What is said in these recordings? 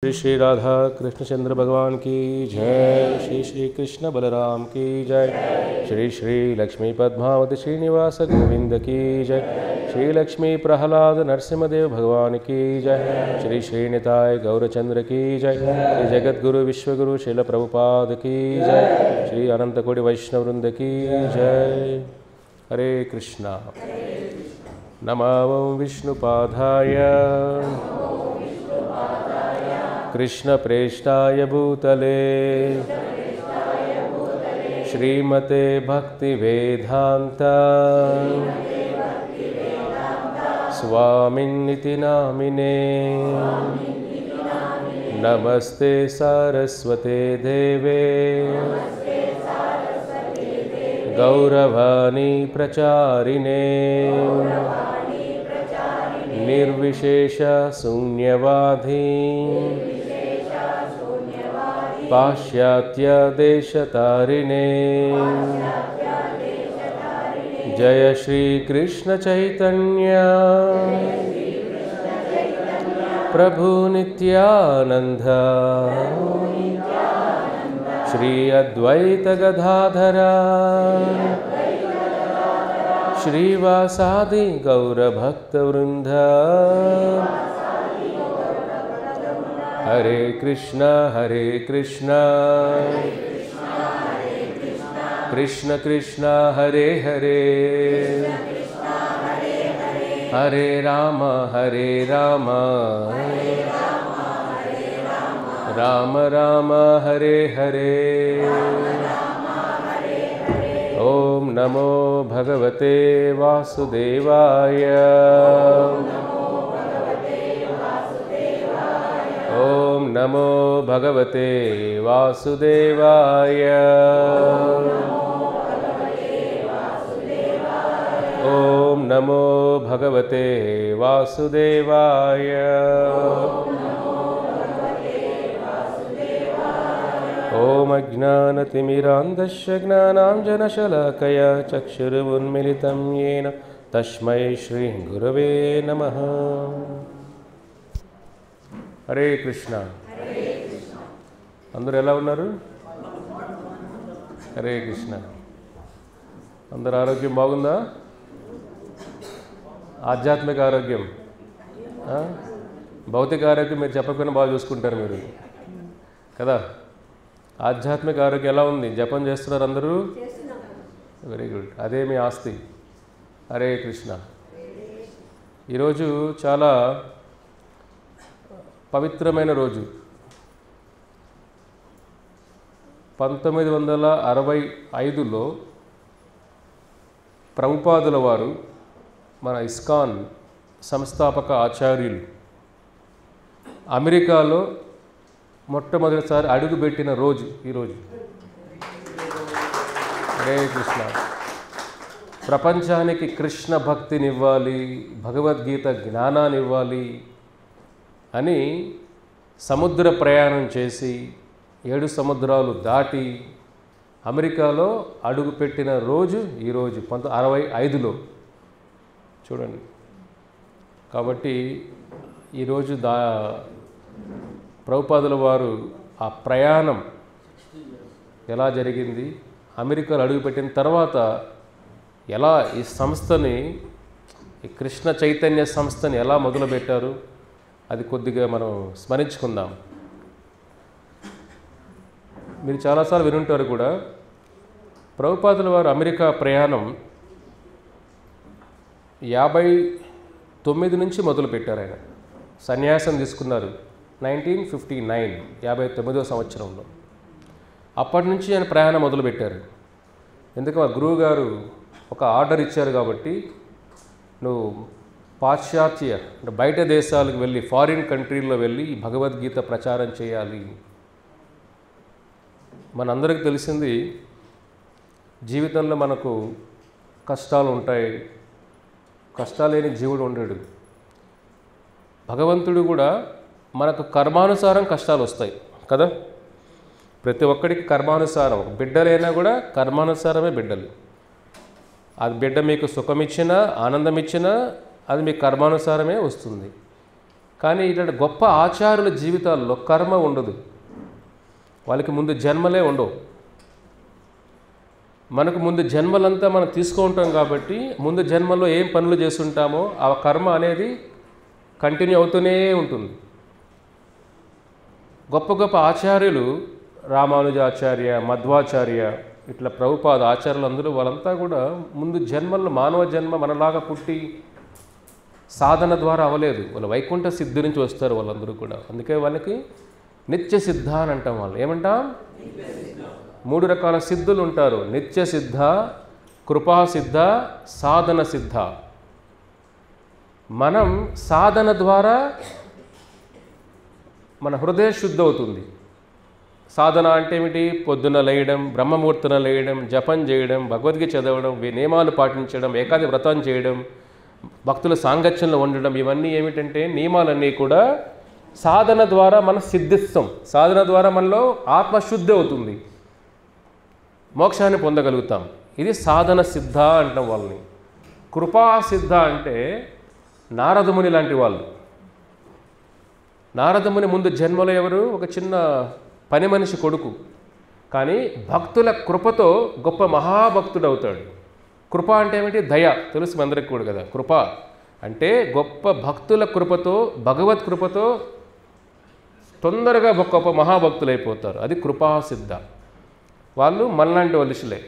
श्री श्री राधा कृष्णचंद्र भगवान की जय। श्री श्री कृष्ण बलराम की जय। श्री श्री लक्ष्मी पद्मावती श्रीनिवास गोविंद की जय। श्री लक्ष्मी प्रहलाद नरसिंहदेव भगवान की जय। श्री श्री निताय गौरचंद्र की जय। श्री जगद्गुरु विश्वगुरु शिल प्रभुपाद की जय। श्री अनंत कोटि वैष्णव वृंद की जय। हरे कृष्णा। नमो विष्णुपादाय कृष्ण प्रेष्ठाय भूतले श्रीमते भक्ति वेदांता स्वामिन्निति नामिने। नमस्ते सारस्वते देवे गौरवाणी प्रचारिणे निर्विशेष शून्यवादी पाश्चात्य देशतारिणे। जय श्री कृष्ण चैतन्य प्रभु नित्यानंद श्री अद्वैत गदाधर श्रीवासादि गौरभक्तवृंद। हरे कृष्णा कृष्ण कृष्णा हरे हरे हरे राम राम राम हरे हरे। ओम नमो भगवते वासुदेवाय। ओम नमो भगवते वासुदेवाय। ओम नमो भगवते वासुदेवाय। ओम अज्ञानतिमिरान्धस्य ज्ञानाञ्जनशलाकया चक्षुरुन्मिलितं येन तस्मै श्री गुरवे नमः। हरे कृष्ण। अंदर ఎలా ఉన్నారు? హరే కృష్ణ. అందరి ఆరోగ్యం బాగుందా? ఆధ్యాత్మిక ఆరోగ్యం, భౌతిక ఆరోగ్యం మీరు చెప్పకపోయినా బాగా చూసుకుంటారు మీరు కదా. ఆధ్యాత్మిక ఆరోగ్యం ఎలా ఉంది? జపం చేస్తున్నారు అందరూ? వెరీ గుడ్, అదే మీ ఆస్తి. హరే కృష్ణ. ఈరోజు చాలా పవిత్రమైన రోజు. 1965లో ప్రభుపాదుల వారు, మన ఇస్కాన్ సంస్థాపక ఆచార్యులు, అమెరికాలో మొట్టమొదటిసారి అడుగుపెట్టిన రోజు ఈరోజు. హరే కృష్ణ. ప్రపంచానికి కృష్ణ భక్తినివ్వాలి, భగవద్గీత జ్ఞానాన్నివ్వాలి అని సముద్ర ప్రయాణం చేసి 7 సముద్రాలు దాటి అమెరికాలో అడుగుపెట్టిన రోజు ఈరోజు 1965లో. చూడండి. కాబట్టి ఈరోజు ప్రభుపాదుల వారు ఆ ప్రయాణం ఎలా జరిగింది, అమెరికాలో అడుగుపెట్టిన తర్వాత ఎలా ఈ సంస్థని, ఈ కృష్ణ చైతన్య సంస్థని ఎలా మొదలుపెట్టారు, అది కొద్దిగా మనం స్మరించుకుందాం. మీరు చాలాసార్లు వినుంటారు కూడా. ప్రభుపాదుల వారు అమెరికా ప్రయాణం 59 నుంచి మొదలుపెట్టారు. ఆయన సన్యాసం తీసుకున్నారు 1959, 59వ సంవత్సరంలో. అప్పటి నుంచి ఆయన ప్రయాణం మొదలుపెట్టారు. ఎందుకంటే మా గురువు గారు ఒక ఆర్డర్ ఇచ్చారు కాబట్టి, నువ్వు పాశ్చాత్య అంటే బయట దేశాలకు వెళ్ళి, ఫారిన్ కంట్రీల్లో వెళ్ళి ఈ భగవద్గీత ప్రచారం చేయాలి. మనందరికీ తెలిసింది, జీవితంలో మనకు కష్టాలు ఉంటాయి. కష్టాలు లేని జీవుడు ఉండడు. భగవంతుడు కూడా మనకు కర్మానుసారం కష్టాలు వస్తాయి కదా. ప్రతి ఒక్కడికి కర్మానుసారం. బిడ్డలైనా కూడా కర్మానుసారమే బిడ్డలు. ఆ బిడ్డ మీకు సుఖం ఇచ్చినా, ఆనందం ఇచ్చినా అది మీ కర్మానుసారమే వస్తుంది. కానీ ఇలాంటి గొప్ప ఆచార్యుల జీవితాల్లో కర్మ ఉండదు, వాళ్ళకి ముందు జన్మలే ఉండవు. మనకు ముందు జన్మలంతా మనం తీసుకుంటాం కాబట్టి ముందు జన్మలో ఏం పనులు చేస్తుంటామో ఆ కర్మ అనేది కంటిన్యూ అవుతూనే ఉంటుంది. గొప్ప గొప్ప ఆచార్యులు, రామానుజాచార్య, మధ్వాచార్య, ఇట్లా ప్రభుపాద ఆచార్యులు అందరూ వాళ్ళంతా కూడా ముందు జన్మల్లో మానవ జన్మ మనలాగా పుట్టి సాధన ద్వారా అవ్వలేదు. వాళ్ళు వైకుంఠ సిద్ధి నుంచి వస్తారు వాళ్ళందరూ కూడా. అందుకే వాళ్ళకి నిత్య సిద్ధ అని అంటాం. వాళ్ళు ఏమంటాం? 3 రకాల సిద్ధులు ఉంటారు: నిత్య సిద్ధ, కృపాసిద్ధ, సాధన సిద్ధ. మనం సాధన ద్వారా మన హృదయ శుద్ధి అవుతుంది. సాధన అంటే ఏమిటి? పొద్దున లేయడం, బ్రహ్మముహూర్తన లేయడం, జపం చేయడం, భగవద్గీత చదవడం, నియమాలు పాటించడం, ఏకాది వ్రతం చేయడం, భక్తుల సాంగత్యంలో ఉండడం, ఇవన్నీ ఏమిటంటే నియమాలన్నీ కూడా సాధన ద్వారా మనం సిద్ధిస్తాం. సాధన ద్వారా మనలో ఆత్మశుద్ధి అవుతుంది, మోక్షాన్ని పొందగలుగుతాం. ఇది సాధన సిద్ధ అంటాం వాళ్ళని. కృపాసిద్ధ అంటే నారదముని లాంటి వాళ్ళు. నారదముని ముందు జన్మలో ఎవరు? ఒక చిన్న పని మనిషి కొడుకు. కానీ భక్తుల కృపతో గొప్ప మహాభక్తుడు అవుతాడు. కృప అంటే ఏమిటి? దయ. తెలుసు మీ అందరికీ కూడా కదా. కృప అంటే గొప్ప భక్తుల కృపతో, భగవత్ కృపతో తొందరగా గొప్ప మహాభక్తులు అయిపోతారు. అది కృపాసిద్ధ. వాళ్ళు మనలాంటి వలుసులే.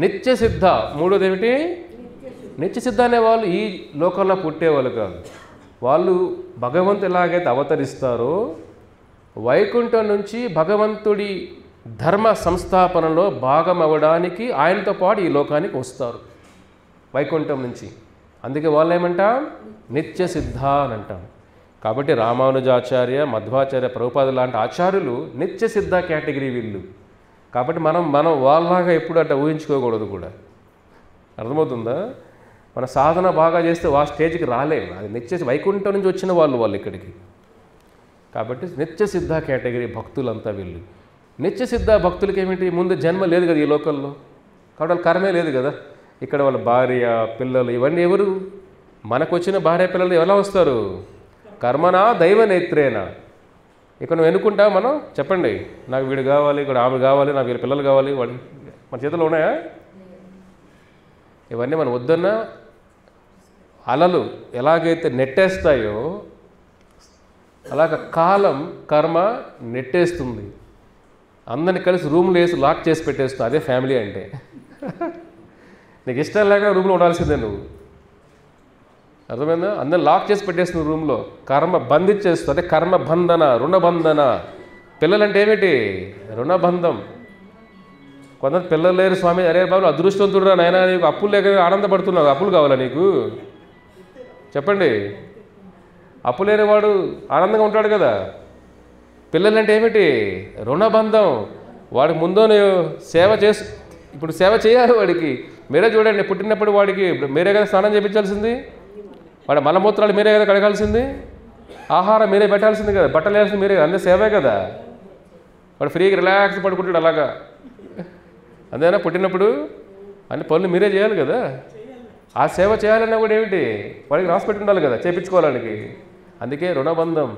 నిత్య సిద్ధ మూడోది ఏమిటి? నిత్య సిద్ధ అనే వాళ్ళు ఈ లోకంలో పుట్టేవాళ్ళు కాదు. వాళ్ళు భగవంతుడు ఎలాగైతే అవతరిస్తారో వైకుంఠం నుంచి భగవంతుడి ధర్మ సంస్థాపనలో భాగం అవ్వడానికి ఆయనతో పాటు ఈ లోకానికి వస్తారు వైకుంఠం నుంచి. అందుకే వాళ్ళు ఏమంటాం? నిత్య సిద్ధ అని అంటాం. కాబట్టి రామానుజాచార్య, మధ్వాచార్య, ప్రభుపాద లాంటి ఆచార్యులు నిత్య సిద్ధ కేటగిరీ వీళ్ళు. కాబట్టి మనం వాళ్ళలాగా ఎప్పుడు అట్లా ఊహించుకోకూడదు కూడా. అర్థమవుతుందా? మన సాధన బాగా చేస్తే ఆ స్టేజ్కి రాలేము. అది నిత్య వైకుంఠం నుంచి వచ్చిన వాళ్ళు ఇక్కడికి. కాబట్టి నిత్య సిద్ధ కేటగిరీ భక్తులంతా వీళ్ళు. నిత్య సిద్ధ భక్తులకి ఏమిటి? ముందు జన్మ లేదు కదా ఈ లోకల్లో, కాబట్టి వాళ్ళ కర్మే లేదు కదా. ఇక్కడ వాళ్ళ భార్య, పిల్లలు ఇవన్నీ ఎవరు? మనకు వచ్చిన భార్య పిల్లలు ఎలా వస్తారు? కర్మనా దైవ నేత్రేనా. ఇక్కడ నువ్వు ఎన్నుకుంటా మనం చెప్పండి, నాకు వీడు కావాలి, ఇక్కడ ఆమె కావాలి, నాకు వీళ్ళ పిల్లలు కావాలి, వాడు మన చేతిలో ఉన్నాయా? ఇవన్నీ మనం వద్దన్నా అలలు ఎలాగైతే నెట్టేస్తాయో అలాగ కాలం కర్మ నెట్టేస్తుంది. అందరిని కలిసి రూమ్లో వేసి లాక్ చేసి పెట్టేస్తుంది. అదే ఫ్యామిలీ అంటే. నీకు ఇష్టం లేక రూమ్లో ఉండాల్సిందే నువ్వు. అర్థమైందా? అందరిని లాక్ చేసి పెట్టేస్తుంది రూమ్లో. కర్మ బంధించేస్తుంది. అదే కర్మ బంధన, రుణబంధన. పిల్లలంటే ఏమిటి? రుణబంధం. కొంతమంది పిల్లలు లేరు స్వామి, అరే బాబు అదృష్టవంతుడురా నాయన, నీకు అప్పులు లేక ఆనందపడుతున్నావు, అప్పులు కావాలా నీకు? చెప్పండి. అప్పు లేనివాడు ఆనందంగా ఉంటాడు కదా. పిల్లలంటే ఏమిటి? రుణబంధం. వాడికి ముందో సేవ చేసి, ఇప్పుడు సేవ చేయాలి వాడికి. మీరే చూడండి, పుట్టినప్పుడు వాడికి మీరే కదా స్నానం చేయించాల్సింది, వాడి మలమూత్రాలు మీరే కదా కడగాల్సింది, ఆహారం మీరే పెట్టాల్సింది కదా, బట్టలు వేయాల్సింది మీరే, అంతే సేవే కదా. వాడు ఫ్రీగా రిలాక్స్ పడుకుంటాడు అలాగా. అంతేనా? పుట్టినప్పుడు అన్ని పనులు మీరే చేయాలి కదా. ఆ సేవ చేయాలన్నా కూడా ఏమిటి? వాడికి రాసి పెట్టి ఉండాలి కదా చేయించుకోవడానికి. అందుకే రుణబంధం.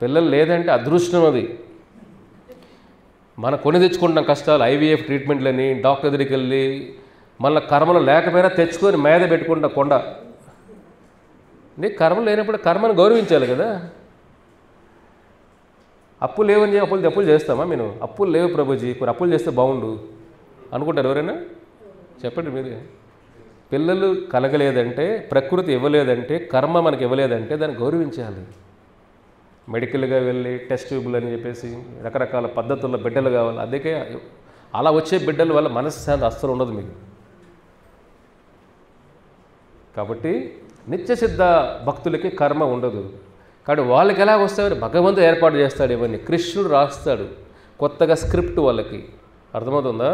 పిల్లలు లేదంటే అదృష్టం. అది మనం కొని తెచ్చుకుంటాం కష్టాలు. ఐవీఎఫ్ ట్రీట్మెంట్లని, డాక్టర్ దగ్గరికి వెళ్ళి, మళ్ళీ కర్మలు లేకపోయినా తెచ్చుకొని మీద పెట్టుకుంటాం కొండ. నీకు కర్మలు లేనప్పుడు కర్మను గౌరవించాలి కదా. అప్పులు లేవని చెప్పి అప్పులు చేస్తామా? నేను అప్పులు లేవు ప్రభుజీ, కొన్ని అప్పులు చేస్తే బాగుండు అనుకుంటారు ఎవరైనా? చెప్పండి మీరే. పిల్లలు కలగలేదంటే, ప్రకృతి ఇవ్వలేదంటే, కర్మ మనకి ఇవ్వలేదంటే దాన్ని గౌరవించాలి. మెడికల్గా వెళ్ళి టెస్ట్ ట్యూబ్లు అని చెప్పేసి రకరకాల పద్ధతుల్లో బిడ్డలు కావాలి. అందుకే అలా వచ్చే బిడ్డల వల్ల మనశ్శాంతి అస్సలు ఉండదు మీకు. కాబట్టి నిత్య సిద్ధ భక్తులకి కర్మ ఉండదు. కాబట్టి వాళ్ళకి ఎలా వస్తాయని భగవంతుడు ఏర్పాటు చేస్తాడు. ఇవన్నీ కృష్ణుడు రాస్తాడు కొత్తగా స్క్రిప్ట్ వాళ్ళకి. అర్థమవుతుందా?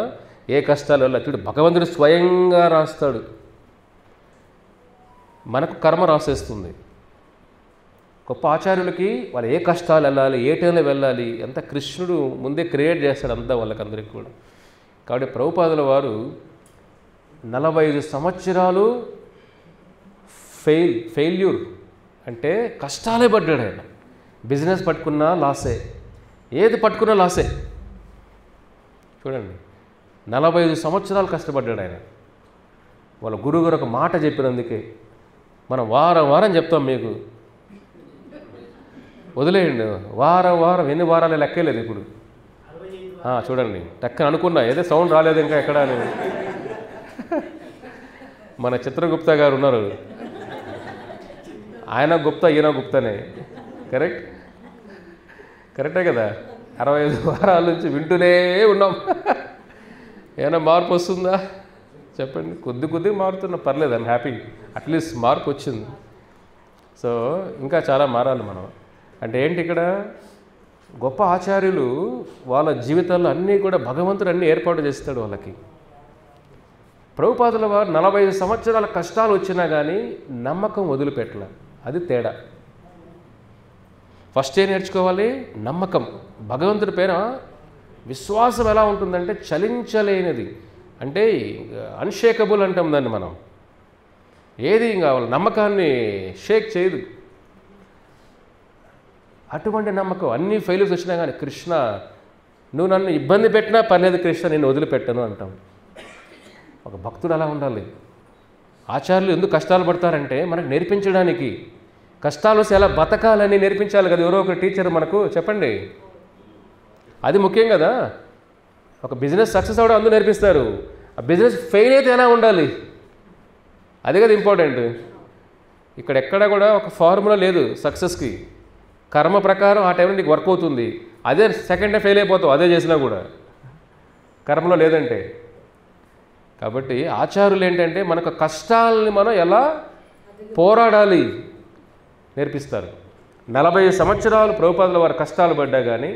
ఏ కష్టాలు వల్ల చూడు భగవంతుడు స్వయంగా రాస్తాడు. మనకు కర్మ రాసేస్తుంది. గొప్ప ఆచార్యులకి వాళ్ళు ఏ కష్టాలు వెళ్ళాలి, ఏ టైంలో వెళ్ళాలి, ఎంత కృష్ణుడు ముందే క్రియేట్ చేస్తాడు అంతా వాళ్ళకందరికీ కూడా. కాబట్టి ప్రభుపాదుల వారు 45 సంవత్సరాలు ఫెయిల్యూర్ అంటే కష్టాలే పడ్డాడు ఆయన. బిజినెస్ పట్టుకున్నా లాసే, ఏది పట్టుకున్నా లాసే. చూడండి, 45 సంవత్సరాలు కష్టపడ్డాడు ఆయన. వాళ్ళ గురువుగారు ఒక మాట చెప్పినందుకే మనం వారం వారం చెప్తాం మీకు, వదిలేయండి. వారం ఎన్ని వారాలు లెక్కలేదు ఇప్పుడు. చూడండి, టక్కన అనుకున్నా, ఏదో సౌండ్ రాలేదు ఇంకా ఎక్కడ అని. మన చిత్రగుప్తా గారు ఉన్నారు, ఆయన గుప్తా ఈయన గుప్తానే. కరెక్టే కదా. 65 వారాల నుంచి వింటూనే ఉన్నాం. ఏమైనా మార్పు వస్తుందా చెప్పండి? కొద్ది మారుతున్నా, పర్లేదు, ఐమ్ హ్యాపీ. అట్లీస్ట్ మార్పు వచ్చింది. సో ఇంకా చాలా మారాలి మనం. అంటే ఏంటి, ఇక్కడ గొప్ప ఆచార్యులు వాళ్ళ జీవితాల్లో అన్నీ కూడా భగవంతుడు అన్నీ ఏర్పాటు చేస్తాడు వాళ్ళకి. ప్రభుపాదుల వారు 45 సంవత్సరాల కష్టాలు వచ్చినా కానీ నమ్మకం వదిలిపెట్టలే. అది తేడా. ఫస్ట్ ఏం నేర్చుకోవాలి? నమ్మకం. భగవంతుడి పైన విశ్వాసం ఎలా ఉంటుందంటే చలించలేనిది, అంటే అన్షేకబుల్ అంటాం దాన్ని మనం. ఏది ఇంకా నమ్మకాన్ని షేక్ చేయదు. అటువంటి నమ్మకం. అన్ని ఫెయిల్యూర్స్ వచ్చినా కానీ, కృష్ణ నువ్వు నన్ను ఇబ్బంది పెట్టినా పర్లేదు కృష్ణ, నేను వదిలిపెట్టను అంటాం. ఒక భక్తుడు అలా ఉండాలి. ఆచార్యులు ఎందుకు కష్టాలు పడతారంటే మనకు నేర్పించడానికి. కష్టాలు వస్తే ఎలా బతకాలని నేర్పించాలి కదా ఎవరో ఒక టీచర్ మనకు. చెప్పండి, అది ముఖ్యం కదా. ఒక బిజినెస్ సక్సెస్ అవ్వడం అందరూ నేర్పిస్తారు, ఆ బిజినెస్ ఫెయిల్ అయితే ఎలా ఉండాలి, అది కదా ఇంపార్టెంట్. ఇక్కడ ఎక్కడ కూడా ఒక ఫార్ములా లేదు సక్సెస్కి. కర్మ ప్రకారం ఆ టైంలో నీకు వర్క్ అవుతుంది, అదే సెకండ్ టైం ఫెయిల్ అయిపోతావు అదే చేసినా కూడా, కర్మలో లేదంటే. కాబట్టి ఆచార్యులు ఏంటంటే మనకు కష్టాలని మనం ఎలా పోరాడాలి నేర్పిస్తారు. 40 సంవత్సరాలు ప్రభుపాదుల వారు కష్టాలు పడ్డా కానీ,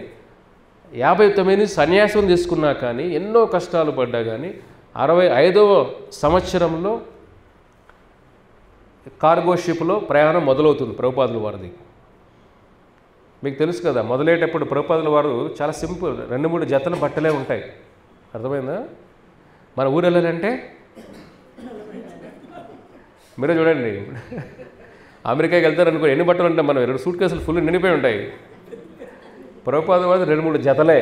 59 సన్యాసం తీసుకున్నా కానీ, ఎన్నో కష్టాలు పడ్డా కానీ, 65వ సంవత్సరంలో కార్గో షిప్లో ప్రయాణం మొదలవుతుంది ప్రభుపాదుల వారిది. మీకు తెలుసు కదా, మొదలయ్యేటప్పుడు ప్రభుపాదుల వారు చాలా సింపుల్, 2-3 జతల బట్టలే ఉంటాయి. అర్థమైందా? మన ఊరు వెళ్ళాలంటే మీరే చూడండి, అమెరికాకి వెళ్తారనుకో ఎన్ని బట్టలు ఉంటాయి, మనం 2 సూట్ కేసులు ఫుల్ నిండిపోయి ఉంటాయి. ప్రభుపాదుల వారు 2-3 జతలే.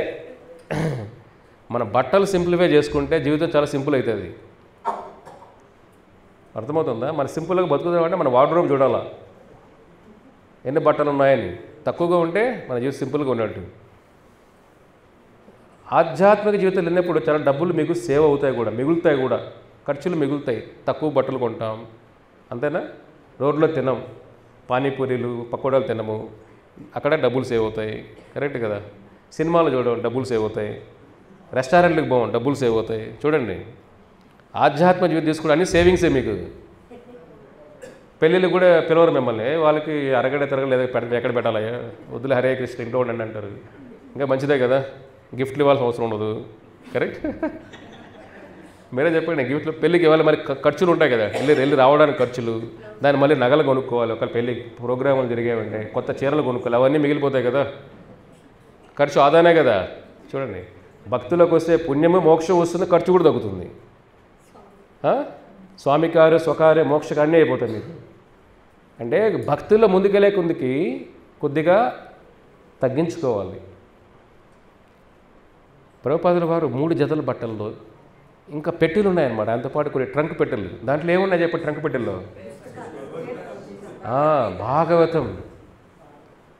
మన బట్టలు సింప్లిఫై చేసుకుంటే జీవితం చాలా సింపుల్ అవుతుంది. అర్థమవుతుందా? మన సింపుల్గా బతుకుతామంటే మన వార్డ్రోబ్ చూడాలా, ఎన్ని బట్టలు ఉన్నాయని. తక్కువగా ఉంటే మన జీవితం సింపుల్గా ఉన్నట్టు. ఆధ్యాత్మిక జీవితాలు వెళ్ళినప్పుడు చాలా డబ్బులు మీకు సేవ్ అవుతాయి కూడా, మిగులుతాయి కూడా, ఖర్చులు మిగులుతాయి. తక్కువ బట్టలు కొంటాం, అంతేనా? రోడ్లో తినం, పానీపూరీలు పకోడాలు తినము, అక్కడ డబ్బులు సేవ్ అవుతాయి. కరెక్ట్ కదా? సినిమాలు చూడడం డబ్బులు సేవ్ అవుతాయి, రెస్టారెంట్లకు పోవం డబ్బులు సేవ్ అవుతాయి. చూడండి, ఆధ్యాత్మిక జీవితం తీసుకుంటే అన్ని సేవింగ్సే మీకు. పెళ్ళిళ్ళు కూడా పిలవరు మిమ్మల్ని, వాళ్ళకి అరగడ తిరగలు లేదా ఎక్కడ పెట్టాలి, వద్దులే హరే కృష్ణ ఇంట్లో ఉండండి అంటారు. ఇంకా మంచిదే కదా, గిఫ్ట్లు ఇవ్వాల్సిన అవసరం ఉండదు. కరెక్ట్? మీరే చెప్పండి, గిఫ్ట్లు పెళ్ళికి ఇవ్వాలి, మరి ఖర్చులు ఉంటాయి కదా, వెళ్ళి రావడానికి ఖర్చులు, దాన్ని మళ్ళీ నగలు కొనుక్కోవాలి, ఒక పెళ్ళి ప్రోగ్రాములు జరిగేవంటే కొత్త చీరలు కొనుక్కోవాలి, అవన్నీ మిగిలిపోతాయి కదా, ఖర్చు ఆదానే కదా. చూడండి, భక్తులకు వస్తే పుణ్యము మోక్షం వస్తుంది, ఖర్చు కూడా తగ్గుతుంది. స్వామికారు స్వకార్య మోక్షకాన్ని అయిపోతుంది మీకు. అంటే భక్తుల్లో ముందుకెళ్ళే కొద్దిగా తగ్గించుకోవాలి. ప్రభుపాదుల వారు 3 జతల బట్టల్లో ఇంకా పెట్టెలు ఉన్నాయన్నమాట, దాంతోపాటు కొన్ని ట్రంక్ పెట్టెలు. దాంట్లో ఏమున్నాయి చెప్పండి ట్రంక్ పెట్టెల్లో?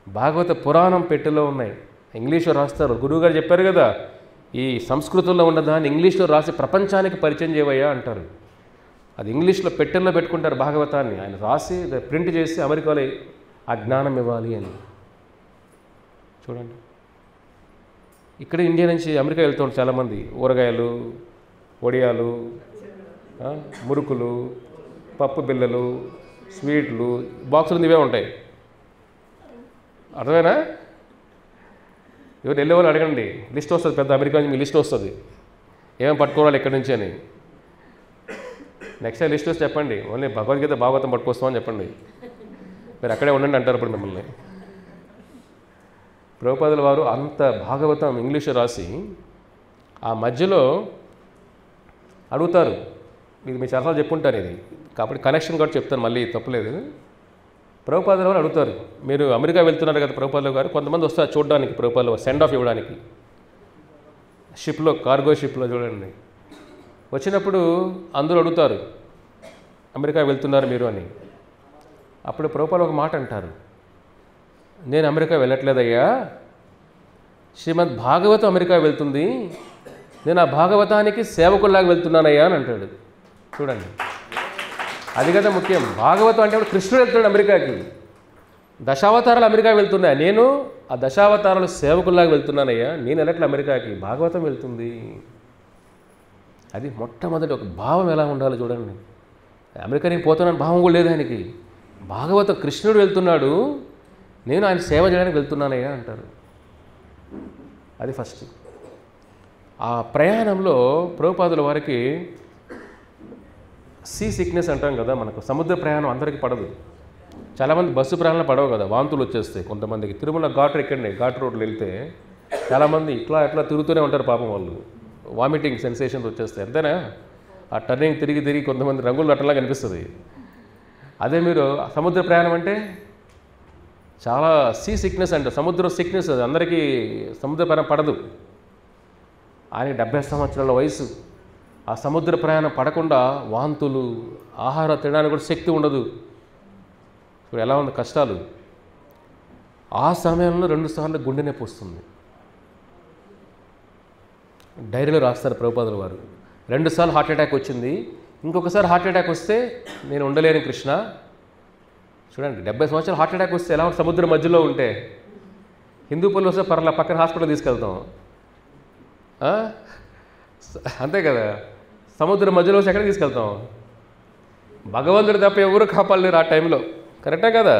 భాగవత పురాణం పెట్టెలో ఉన్నాయి. ఇంగ్లీష్లో రాస్తారు. గురువుగారు చెప్పారు కదా, ఈ సంస్కృతంలో ఉన్నదాన్ని ఇంగ్లీష్లో రాసి ప్రపంచానికి పరిచయం చేయవయ్యా అంటారు. అది ఇంగ్లీష్లో పెట్టెల్లో పెట్టుకుంటారు భాగవతాన్ని. ఆయన రాసి ప్రింట్ చేసి అమెరికాలో ఆ జ్ఞానం ఇవ్వాలి అని. చూడండి, ఇక్కడ ఇండియా నుంచి అమెరికా వెళ్తూ ఉంటారు చాలామంది. ఊరగాయలు, వడియాలు, మురుకులు, పప్పు బిళ్ళలు, స్వీట్లు, బాక్సులు ఇవే ఉంటాయి. అర్థమైనా? ఎవరు వెళ్ళే వాళ్ళు అడగండి, లిస్ట్ వస్తుంది, పెద్ద అమెరికా నుంచి మీ లిస్ట్ వస్తుంది, ఏమేమి పట్టుకోవాలి ఎక్కడి నుంచి అని. నెక్స్ట్ టైం లిస్ట్ వస్తే చెప్పండి, ఓన్లీ భగవద్గీత భాగవతం పట్టుకొస్తామని చెప్పండి, మీరు అక్కడే ఉండండి అంటారు ఇప్పుడు మిమ్మల్ని. ప్రభుపాదుల వారు అంత భాగవతం ఇంగ్లీషు రాసి ఆ మధ్యలో అడుగుతారు, ఇది మీ చాలాసార్లు చెప్పుంటారు ఇది, కాబట్టి కనెక్షన్ కూడా చెప్తాను, మళ్ళీ తప్పలేదు. ప్రభుపాదుల వారు అడుగుతారు, మీరు అమెరికా వెళ్తున్నారు కదా ప్రభుపాదుల గారు, కొంతమంది వస్తారు చూడడానికి ప్రభుపాదుల వారు సెండ్ ఆఫ్ ఇవ్వడానికి షిప్లో, కార్గో షిప్లో చూడండి. వచ్చినప్పుడు అందరూ అడుగుతారు, అమెరికా వెళ్తున్నారు మీరు అని. అప్పుడు ప్రభుపాదులు ఒక మాట అంటారు, నేను అమెరికా వెళ్ళట్లేదయ్యా, శ్రీమద్ భాగవతం అమెరికా వెళ్తుంది, నేను ఆ భాగవతానికి సేవకుల్లాగా వెళ్తున్నానయ్యా అని అంటాడు. చూడండి, అది కదా ముఖ్యం. భాగవతం అంటే కృష్ణుడు వెళ్తున్నాడు అమెరికాకి, దశావతారాలు అమెరికా వెళ్తున్నాయి, నేను ఆ దశావతారాలు సేవకుల్లాగా వెళ్తున్నానయ్యా, నేను వెళ్ళట్లే అమెరికాకి, భాగవతం వెళ్తుంది. అది మొట్టమొదటి ఒక భావం ఎలా ఉండాలో చూడండి. అమెరికా నేను పోతున్నాను భావం కూడా లేదు ఆయనకి. భాగవతం కృష్ణుడు వెళ్తున్నాడు, నేను ఆయన సేవ చేయడానికి వెళ్తున్నానయ్యా అంటారు. అది ఫస్ట్. ఆ ప్రయాణంలో ప్రభుపాదుల వారికి సీ సిక్నెస్ అంటాం కదా, మనకు సముద్ర ప్రయాణం అందరికీ పడదు. చాలామంది బస్సు ప్రయాణాలు పడవు కదా, వాంతులు వచ్చేస్తాయి కొంతమందికి. తిరుమల ఘాట్ ఎక్కండి, ఘాట్ రోడ్లు వెళ్తే చాలామంది ఇట్లా తిరుగుతూనే ఉంటారు పాపం, వాళ్ళు వామిటింగ్ సెన్సేషన్స్ వచ్చేస్తాయి. అంతేనా? ఆ టర్నింగ్ తిరిగి కొంతమంది రంగులు అట్టలా కనిపిస్తుంది. అదే మీరు సముద్ర ప్రయాణం అంటే చాలా సీ సిక్నెస్ అంటే సముద్ర సిక్నెస్, అది అందరికీ సముద్ర ప్రయాణం పడదు. ఆయన 70 సంవత్సరాల వయసు, ఆ సముద్ర ప్రయాణం పడకుండా వాంతులు, ఆహారం తినడానికి కూడా శక్తి ఉండదు. ఇప్పుడు ఎలా ఉంది కష్టాలు. ఆ సమయంలో 2 సార్లు గుండె నొప్పి వస్తుంది. డైరీలో రాస్తారు ప్రభుపాదుల వారు, 2 సార్లు హార్ట్ అటాక్ వచ్చింది, ఇంకొకసారి హార్ట్ అటాక్ వస్తే నేను ఉండలేను కృష్ణ. చూడండి, 70 సంవత్సరాలు హార్ట్ అటాక్ వస్తే ఎలా సముద్రం మధ్యలో ఉంటే, హిందూపూర్లో వస్తే పక్కన హాస్పిటల్ తీసుకెళ్తాం, అంతే కదా. సముద్రం మధ్యలో వస్తే ఎక్కడికి తీసుకెళ్తాం? భగవంతుడు తప్ప ఎవరు కాపాడలేరు ఆ టైంలో, కరెక్టే కదా.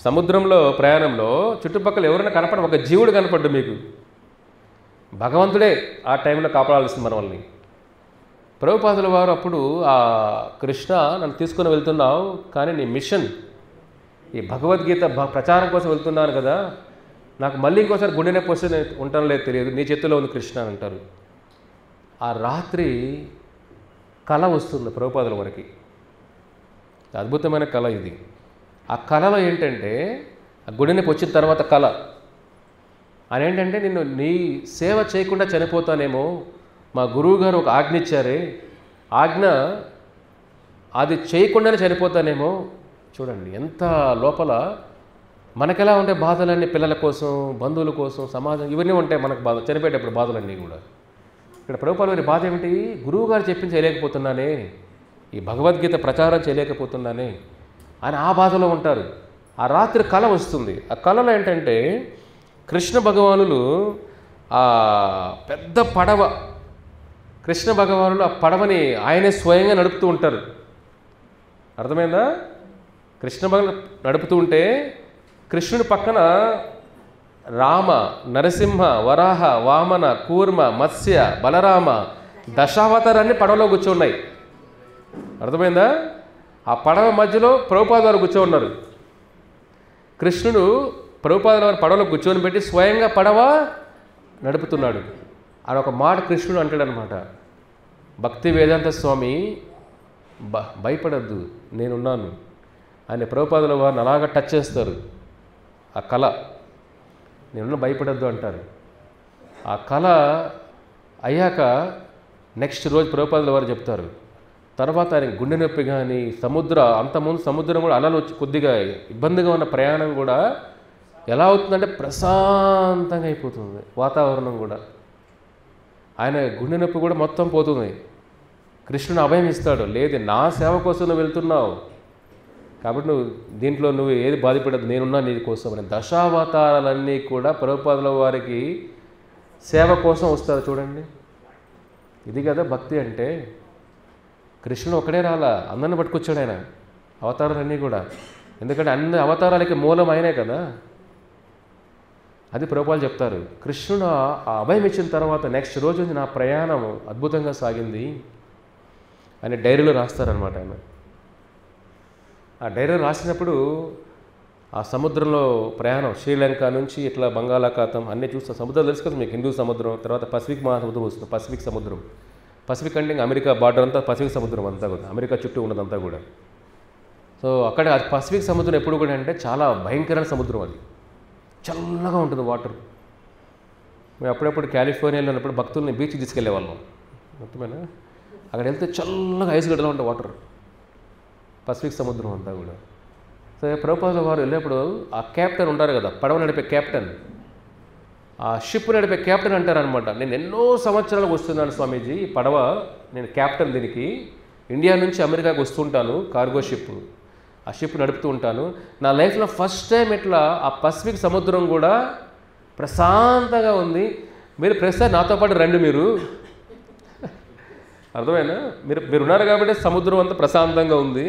సముద్రంలో ప్రయాణంలో చుట్టుపక్కల ఎవరైనా కనపడ, ఒక జీవుడు కనపడ్డు మీకు, భగవంతుడే ఆ టైంలో కాపాడాల్సింది మనల్ని. ప్రభుపాదుల వారు అప్పుడు ఆ కృష్ణ నన్ను తీసుకొని వెళ్తున్నావు, కానీ నీ మిషన్ ఈ భగవద్గీత ప్రచారం కోసం వెళ్తున్నాను కదా, నాకు మళ్ళీ ఇంకోసారి గుండె నొప్పి వస్తే నేను ఉంటాను లేదు తెలియదు, నీ చేతిలో ఉంది కృష్ణ అని అంటారు. ఆ రాత్రి కళ వస్తుంది ప్రభుపాదుల వారికి, అద్భుతమైన కళ ఇది. ఆ కళలో ఏంటంటే, ఆ గుండె నొప్పి వచ్చిన తర్వాత కళ అని ఏంటంటే, నిన్ను నీ సేవ చేయకుండా చనిపోతానేమో, మా గురువుగారు ఒక ఆజ్ఞ ఇచ్చారే, ఆజ్ఞ అది చేయకుండానే చనిపోతానేమో. చూడండి ఎంత లోపల మనకెలా ఉంటే బాధలన్నీ, పిల్లల కోసం, బంధువుల కోసం, సమాజం, ఇవన్నీ ఉంటాయి మనకు బాధ, చనిపోయేటప్పుడు బాధలన్నీ కూడా. ఇక్కడ ప్రభుపాదుల వారి బాధ ఏమిటి? గురువుగారు చెప్పింది చేయలేకపోతున్నానే, ఈ భగవద్గీత ప్రచారం చేయలేకపోతున్నానే అని ఆ బాధలో ఉంటారు. ఆ రాత్రి కళ వస్తుంది. ఆ కళలో ఏంటంటే, కృష్ణ భగవానులు ఆ పెద్ద పడవ, కృష్ణ భగవానులు ఆ పడవని ఆయనే స్వయంగా నడుపుతూ ఉంటారు. అర్థమైందా? కృష్ణ భగవాను నడుపుతూ ఉంటే కృష్ణుడి పక్కన రామ, నరసింహ, వరాహ, వామన, కూర్మ, మత్స్య, బలరామ, దశావతారాన్ని పడవలో కూర్చోన్నాయి. అర్థమైందా? ఆ పడవ మధ్యలో ప్రభుపాదుల వారు కూర్చోన్నారు. కృష్ణుడు ప్రభుపాదుల వారు పడవలో కూర్చొని పెట్టి స్వయంగా పడవ నడుపుతున్నాడు అని ఒక మాట కృష్ణుడు అంటాడనమాట. భక్తి వేదాంత స్వామి భయపడద్దు, నేనున్నాను అని ప్రభుపాదుల వారిని అలాగా టచ్ చేస్తారు. ఆ కళ నేను భయపడద్దు అంటారు. ఆ కళ అయ్యాక నెక్స్ట్ రోజు ప్రభుపాదుల వారు చెప్తారు, తర్వాత ఆయన గుండె నొప్పి కానీ, అంతకుముందు సముద్రం కూడా అలలు వచ్చి కొద్దిగా ఇబ్బందిగా ఉన్న ప్రయాణం కూడా ఎలా అవుతుందంటే ప్రశాంతంగా అయిపోతుంది వాతావరణం కూడా. ఆయన గుండె నొప్పి కూడా మొత్తం పోతుంది. కృష్ణుడు అభయం ఇస్తాడు, లేదు నా సేవ కోసం నువ్వు వెళ్తున్నావు కాబట్టి నువ్వు ఏది బాధపడదు, నేనున్నా నీ కోసం అని. దశావతారాలన్నీ కూడా ప్రభుపాదుల వారికి సేవ కోసం వస్తారు. చూడండి, ఇది కదా భక్తి అంటే. కృష్ణుడు ఒకడే రాలా, అందరిని పట్టుకొచ్చాడు ఆయన, అవతారాలన్నీ కూడా. ఎందుకంటే అన్ని అవతారాలకి మూలం ఆయనే కదా. అది ప్రభుపాదులు చెప్తారు. కృష్ణుడు ఆ అభయం ఇచ్చిన తర్వాత నెక్స్ట్ రోజు నా ప్రయాణం అద్భుతంగా సాగింది అని డైరీలో రాస్తారనమాట ఆయన. ఆ డైరీలో రాసినప్పుడు ఆ సముద్రంలో ప్రయాణం, శ్రీలంక నుంచి ఇట్లా బంగాళాఖాతం అన్నీ చూస్తాం. సముద్రం తెలుసు కదా మీకు, హిందూ సముద్రం, తర్వాత పసిఫిక్ మహాసముద్రం వస్తుంది, పసిఫిక్ సముద్రం. పసిఫిక్ అంటే అమెరికా బార్డర్ అంతా పసిఫిక్ సముద్రం అంతా కూడా, అమెరికా చుట్టూ ఉన్నదంతా కూడా. సో అక్కడ పసిఫిక్ సముద్రం ఎప్పుడు కూడా అంటే చాలా భయంకరమైన సముద్రం, అది చల్లగా ఉంటుంది వాటర్. మేము అప్పుడప్పుడు కాలిఫోర్నియాలో ఉన్నప్పుడు భక్తుల్ని బీచ్కి తీసుకెళ్లే వాళ్ళం, మొత్తమేనా. అక్కడ వెళ్తే చల్లగా ఐస్ గడ్డలో ఉంటాయి వాటర్, పసిఫిక్ సముద్రం అంతా కూడా. సో ప్రభుపాదుల వారు వెళ్ళేప్పుడు ఆ క్యాప్టెన్ ఉంటారు కదా, పడవ నడిపే క్యాప్టెన్, ఆ షిప్ నడిపే క్యాప్టెన్ అంటారనమాట. నేను ఎన్నో సంవత్సరాలకు వస్తున్నాను స్వామీజీ ఈ పడవ, నేను క్యాప్టెన్ దీనికి, ఇండియా నుంచి అమెరికాకి వస్తుంటాను, కార్గో షిప్, ఆ షిప్ నడుపుతూ ఉంటాను. నా లైఫ్లో ఫస్ట్ టైం ఇట్లా ఆ పసిఫిక్ సముద్రం కూడా ప్రశాంతంగా ఉంది. మీరు ప్రస్తుతం నాతో పాటు రండి, మీరు అర్థమైనా, మీరు ఉన్నారు కాబట్టి సముద్రం అంతా ప్రశాంతంగా ఉంది,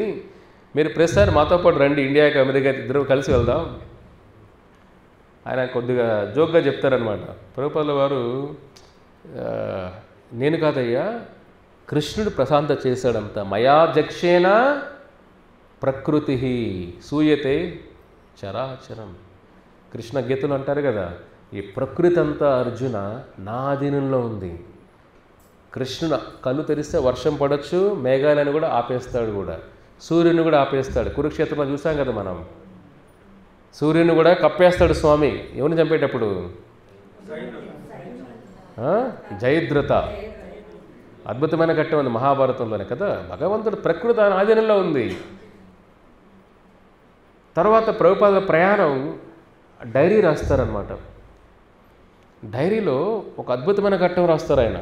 మీరు ప్రస్తుతం మాతో పాటు రండి, ఇండియాకి అమెరికాకి ఇద్దరు కలిసి వెళ్దాం. ఆయన కొద్దిగా జోక్గా చెప్తారనమాట. ప్రభుపాదుల వారు, నేను కాదయ్యా, కృష్ణుడు ప్రశాంత చేశాడంత, మయా జక్షేన ప్రకృతి సూయతే చరాచరం. కృష్ణ గీతలు అంటారు కదా, ఈ ప్రకృతి అంతా అర్జున నా అధీనంలో ఉంది. కృష్ణుడు కళ్ళు తెరిస్తే వర్షం పడవచ్చు, మేఘాలను కూడా ఆపేస్తాడు, కూడా సూర్యుని కూడా ఆపేస్తాడు. కురుక్షేత్రంలో చూసాం కదా మనం, సూర్యుని కూడా కప్పేస్తాడు స్వామి ఎవరిని చంపేటప్పుడు, జయద్రథ. అద్భుతమైన ఘట్టం ఉంది మహాభారతంలోనే కదా. భగవంతుడు ప్రకృతి ఆధీనంలో ఉంది. తర్వాత ప్రభుపాదుల ప్రయాణం డైరీ రాస్తారనమాట. డైరీలో ఒక అద్భుతమైన ఘట్టం రాస్తారు ఆయన.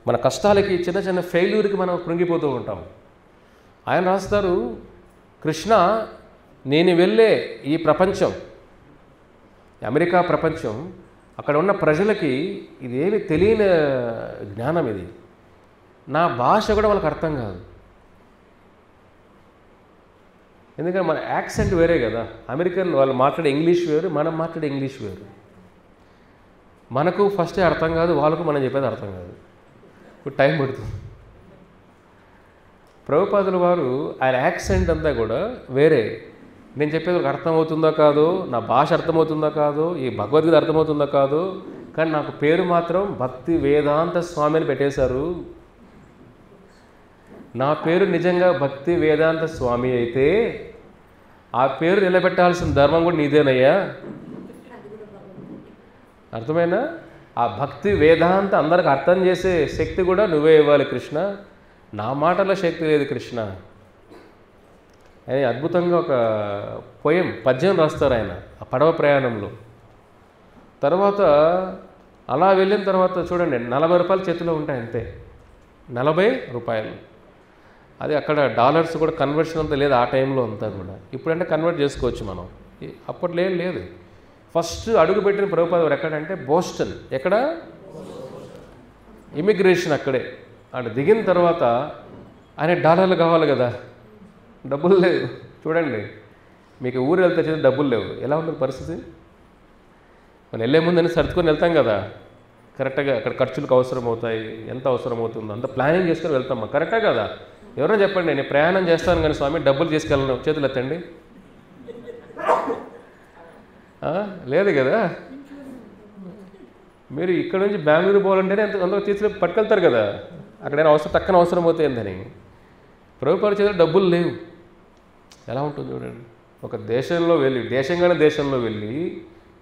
మన కష్టాలకి, చిన్న చిన్న ఫెయిల్యూర్కి మనం కృంగిపోతూ ఉంటాం. ఆయన రాస్తారు, కృష్ణ నేను వెళ్ళే ఈ ప్రపంచం, అమెరికా ప్రపంచం, అక్కడ ఉన్న ప్రజలకి ఇదేమి తెలియని జ్ఞానం, ఇది నా భాష కూడా వాళ్ళకి అర్థం కాదు. ఎందుకంటే మన యాక్సెంట్ వేరే కదా, అమెరికన్ వాళ్ళు మాట్లాడే ఇంగ్లీష్ వేరు, మనం మాట్లాడే ఇంగ్లీష్ వేరు. మనకు ఫస్టే అర్థం కాదు, వాళ్ళకు మనం చెప్పేది అర్థం కాదు, ఇప్పుడు టైం పడుతుంది. ప్రభుపాదుల వారు ఆయన యాక్సెంట్ అంతా కూడా వేరే. నేను చెప్పేది వాళ్ళకి అర్థమవుతుందో కాదో, నా భాష అర్థమవుతుందో కాదో, ఈ భగవద్గీత అర్థమవుతుందో కాదో, కానీ నాకు పేరు మాత్రం భక్తి వేదాంత స్వామి అని పెట్టేశారు. నా పేరు నిజంగా భక్తి వేదాంత స్వామి అయితే ఆ పేరు నిలబెట్టాల్సిన ధర్మం కూడా నీదేనయ్యా. అర్థమైనా? ఆ భక్తి వేదాంత అందరికి అర్థం చేసే శక్తి కూడా నువ్వే ఇవ్వాలి కృష్ణ, నా మాటల శక్తి లేదు కృష్ణ అని అద్భుతంగా ఒక పద్యం రాస్తారు ఆయన ఆ పడవ ప్రయాణంలో. తర్వాత అలా వెళ్ళిన తర్వాత చూడండి, 40 రూపాయలు చేతిలో ఉంటాయి అంతే, 40 రూపాయలు. అది అక్కడ డాలర్స్ కూడా కన్వర్షన్ అంతా లేదు ఆ టైంలో అంతా కూడా. ఇప్పుడంటే కన్వర్ట్ చేసుకోవచ్చు మనం, అప్పట్లో ఏం లేదు. ఫస్ట్ అడుగుపెట్టిన ప్రభుపాద ఎక్కడంటే బోస్టన్. ఎక్కడ? ఇమిగ్రేషన్ అక్కడే. అక్కడ దిగిన తర్వాత ఆయన డాలర్లు కావాలి కదా, డబ్బులు లేవు. చూడండి, మీకు ఊరు వెళ్తే చేసి డబ్బులు లేవు, ఎలా ఉంటుంది పరిస్థితి? మనం వెళ్ళే ముందని సర్దుకొని వెళ్తాం కదా, కరెక్ట్గా అక్కడ ఖర్చులకు అవసరం అవుతాయి, ఎంత అవసరం అవుతుందో అంత ప్లానింగ్ చేసుకొని వెళ్తాం. కరెక్టా కదా? ఎవరో చెప్పండి, నేను ప్రయాణం చేస్తాను కానీ స్వామి డబ్బులు తీసుకెళ్ళను, చేతులు ఎత్తండి. లేదు కదా. మీరు ఇక్కడ నుంచి బెంగళూరు పోవాలంటేనే అందరూ తీసుకు పట్టుకెళ్తారు కదా, అక్కడైనా టక్కన అవసరం అవుతాయిందని. ప్రభుపాద చేతులు డబ్బులు లేవు, ఎలా ఉంటుంది చూడండి. ఒక దేశంలో వెళ్ళి, దేశంలో వెళ్ళి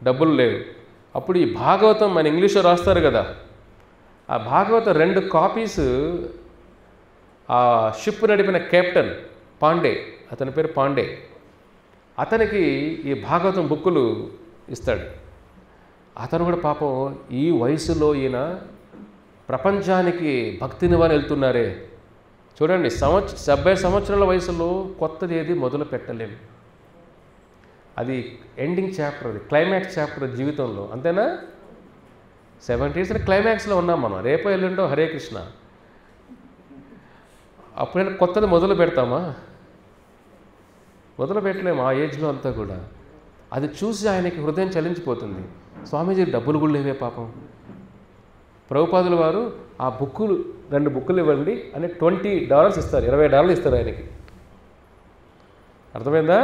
డబ్బులు లేవు. అప్పుడు ఈ భాగవతం మన ఇంగ్లీష్లో రాస్తారు కదా, ఆ భాగవతం 2 కాపీస్ ఆ షిప్ నడిపిన కెప్టెన్ పాండే, అతని పేరు పాండే, అతనికి ఈ భాగవతం బుక్కులు ఇస్తాడు. అతను కూడా పాపం ఈ వయసులో ఈయన ప్రపంచానికి భక్తిని వారు వెళ్తున్నారే చూడండి. 70 సంవత్సరాల వయసులో కొత్తది ఏది మొదలు పెట్టలేము. అది ఎండింగ్ చాప్టర్, అది క్లైమాక్స్ చాప్టర్ జీవితంలో, అంతేనా? 70s క్లైమాక్స్లో ఉన్నాం మనం. రేపో ఎల్లుండో హరే కృష్ణ. అప్పుడైనా కొత్తది మొదలు పెడతామా? మొదలు పెట్టలేము ఆ ఏజ్లో అంతా కూడా. అది చూసి ఆయనకి హృదయం చలించిపోతుంది. స్వామీజీ డబ్బులు కూడా లేవే పాపం. ప్రభుపాదుల వారు ఆ బుక్కులు 2 బుక్కులు ఇవ్వండి అని $20 ఇస్తారు, $20 ఇస్తారు ఆయనకి. అర్థమైందా?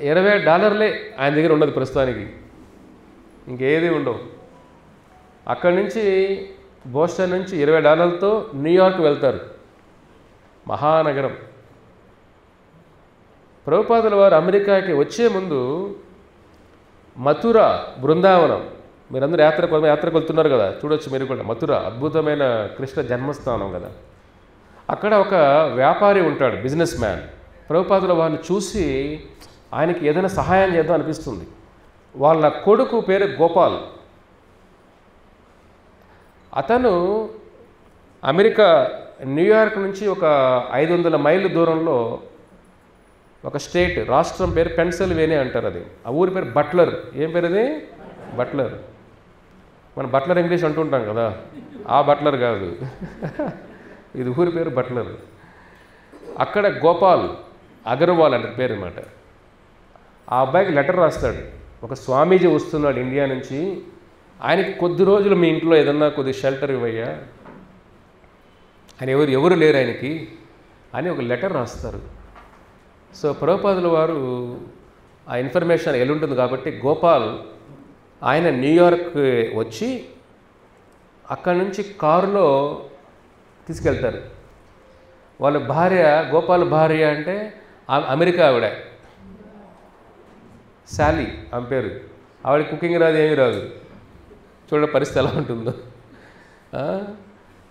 $20 ఆయన దగ్గర ఉండదు ప్రస్తుతానికి, ఇంకేది ఉండవు. అక్కడి నుంచి బోస్టన్ నుంచి $20తో న్యూయార్క్ వెళ్తారు, మహానగరం. ప్రభుపాదుల వారు అమెరికాకి వచ్చే ముందు మథుర, బృందావనం, మీరందరూ యాత్రకు వెళ్తున్నారు కదా, చూడొచ్చు మీరు కూడా. మథుర అద్భుతమైన కృష్ణ జన్మస్థానం కదా. అక్కడ ఒక వ్యాపారి ఉంటాడు, బిజినెస్ మ్యాన్. ప్రభుపాదుల వారిని చూసి ఆయనకి ఏదైనా సహాయం చేద్దాం అనిపిస్తుంది. వాళ్ళ కొడుకు పేరు గోపాల్. అతను అమెరికా న్యూయార్క్ నుంచి ఒక 500 మైళ్ళ దూరంలో ఒక స్టేట్, రాష్ట్రం పేరు పెన్సిల్వేనియా అంటారు. అది ఆ ఊరి పేరు బట్లర్. ఏం పేరు అది? బట్లర్. మనం బట్లర్ ఇంగ్లీష్ అంటుంటాం కదా, ఆ బట్లర్ కాదు, ఇది ఊరి పేరు బట్లర్. అక్కడ గోపాల్ అగర్వాల్ అంటే పేరు అన్నమాట. ఆ అబ్బాయికి లెటర్ రాస్తాడు, ఒక స్వామీజీ వస్తున్నాడు ఇండియా నుంచి, ఆయనకి కొద్ది రోజులు మీ ఇంట్లో ఏదన్నా కొద్ది షెల్టర్ ఇవ్వయ్యా, ఆయన ఎవరు లేరు ఆయనకి అని ఒక లెటర్ రాస్తారు. సో ప్రభుపాదుల వారు ఆ ఇన్ఫర్మేషన్ ఎల్లుంటుంది కాబట్టి గోపాల్ ఆయన న్యూయార్క్ వచ్చి అక్కడి నుంచి కారులో తీసుకెళ్తారు. వాళ్ళ భార్య, గోపాల్ భార్య అంటే అమెరికా ఆవిడ, శాలీ ఆమె పేరు. ఆవిడ కుకింగ్ రాదు, ఏమీ రాదు. చూడ పరిస్థితి ఎలా ఉంటుందో.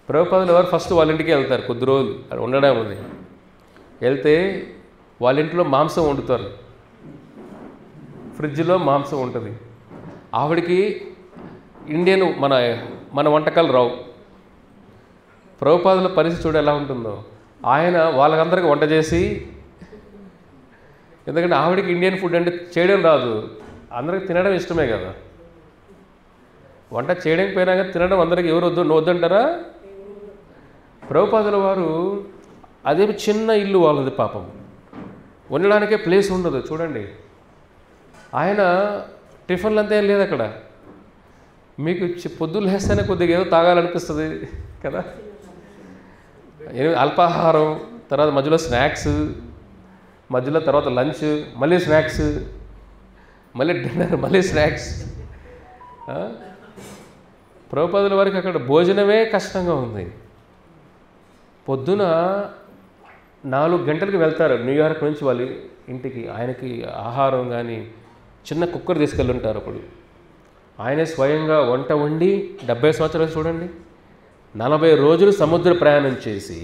ప్రభుపాదుల వారు ఫస్ట్ వాళ్ళ ఇంటికి వెళ్తారు, కొద్ది రోజులు అక్కడ ఉండడం ఉంది. వెళ్తే వాళ్ళ ఇంట్లో మాంసం వండుతారు, ఫ్రిడ్జ్లో మాంసం ఉంటుంది. ఆవిడికి ఇండియన్ మన వంటకాలు రావు. ప్రభుపాదుల పరిస్థితి చూడ ఎలా ఉంటుందో. ఆయన వాళ్ళకందరికీ వంట చేసి, ఎందుకంటే ఆవిడకి ఇండియన్ ఫుడ్ అంటే చేయడం రాదు, అందరికి తినడం ఇష్టమే కదా. వంట చేయడం పోయినా కానీ తినడం అందరికీ ఎవరు వద్దంటారా? ప్రభుపాదుల వారు అదే చిన్న ఇల్లు వాళ్ళది, పాపం ఉండడానికే ప్లేస్ ఉండదు. చూడండి, ఆయన టిఫిన్లు అంతా ఏం లేదు అక్కడ. మీకు పొద్దున్న లేస్తేనే కొద్దిగా ఏదో తాగాలనిపిస్తుంది కదా, అల్పాహారం, తర్వాత మధ్యలో స్నాక్స్, మధ్యలో తర్వాత లంచ్, మళ్ళీ స్నాక్స్, మళ్ళీ డిన్నర్, మళ్ళీ స్నాక్స్. ప్రభుపాదుల వారికి అక్కడ భోజనమే కష్టంగా ఉంది. పొద్దున 4 గంటలకు వెళ్తారు న్యూయార్క్ నుంచి వాళ్ళ ఇంటికి. ఆయనకి ఆహారం కానీ చిన్న కుక్కర్ తీసుకెళ్ళి ఉంటారు. అప్పుడు ఆయనే స్వయంగా వంట వండి, 70 సంవత్సరాలు చూడండి, 40 రోజులు సముద్ర ప్రయాణం చేసి,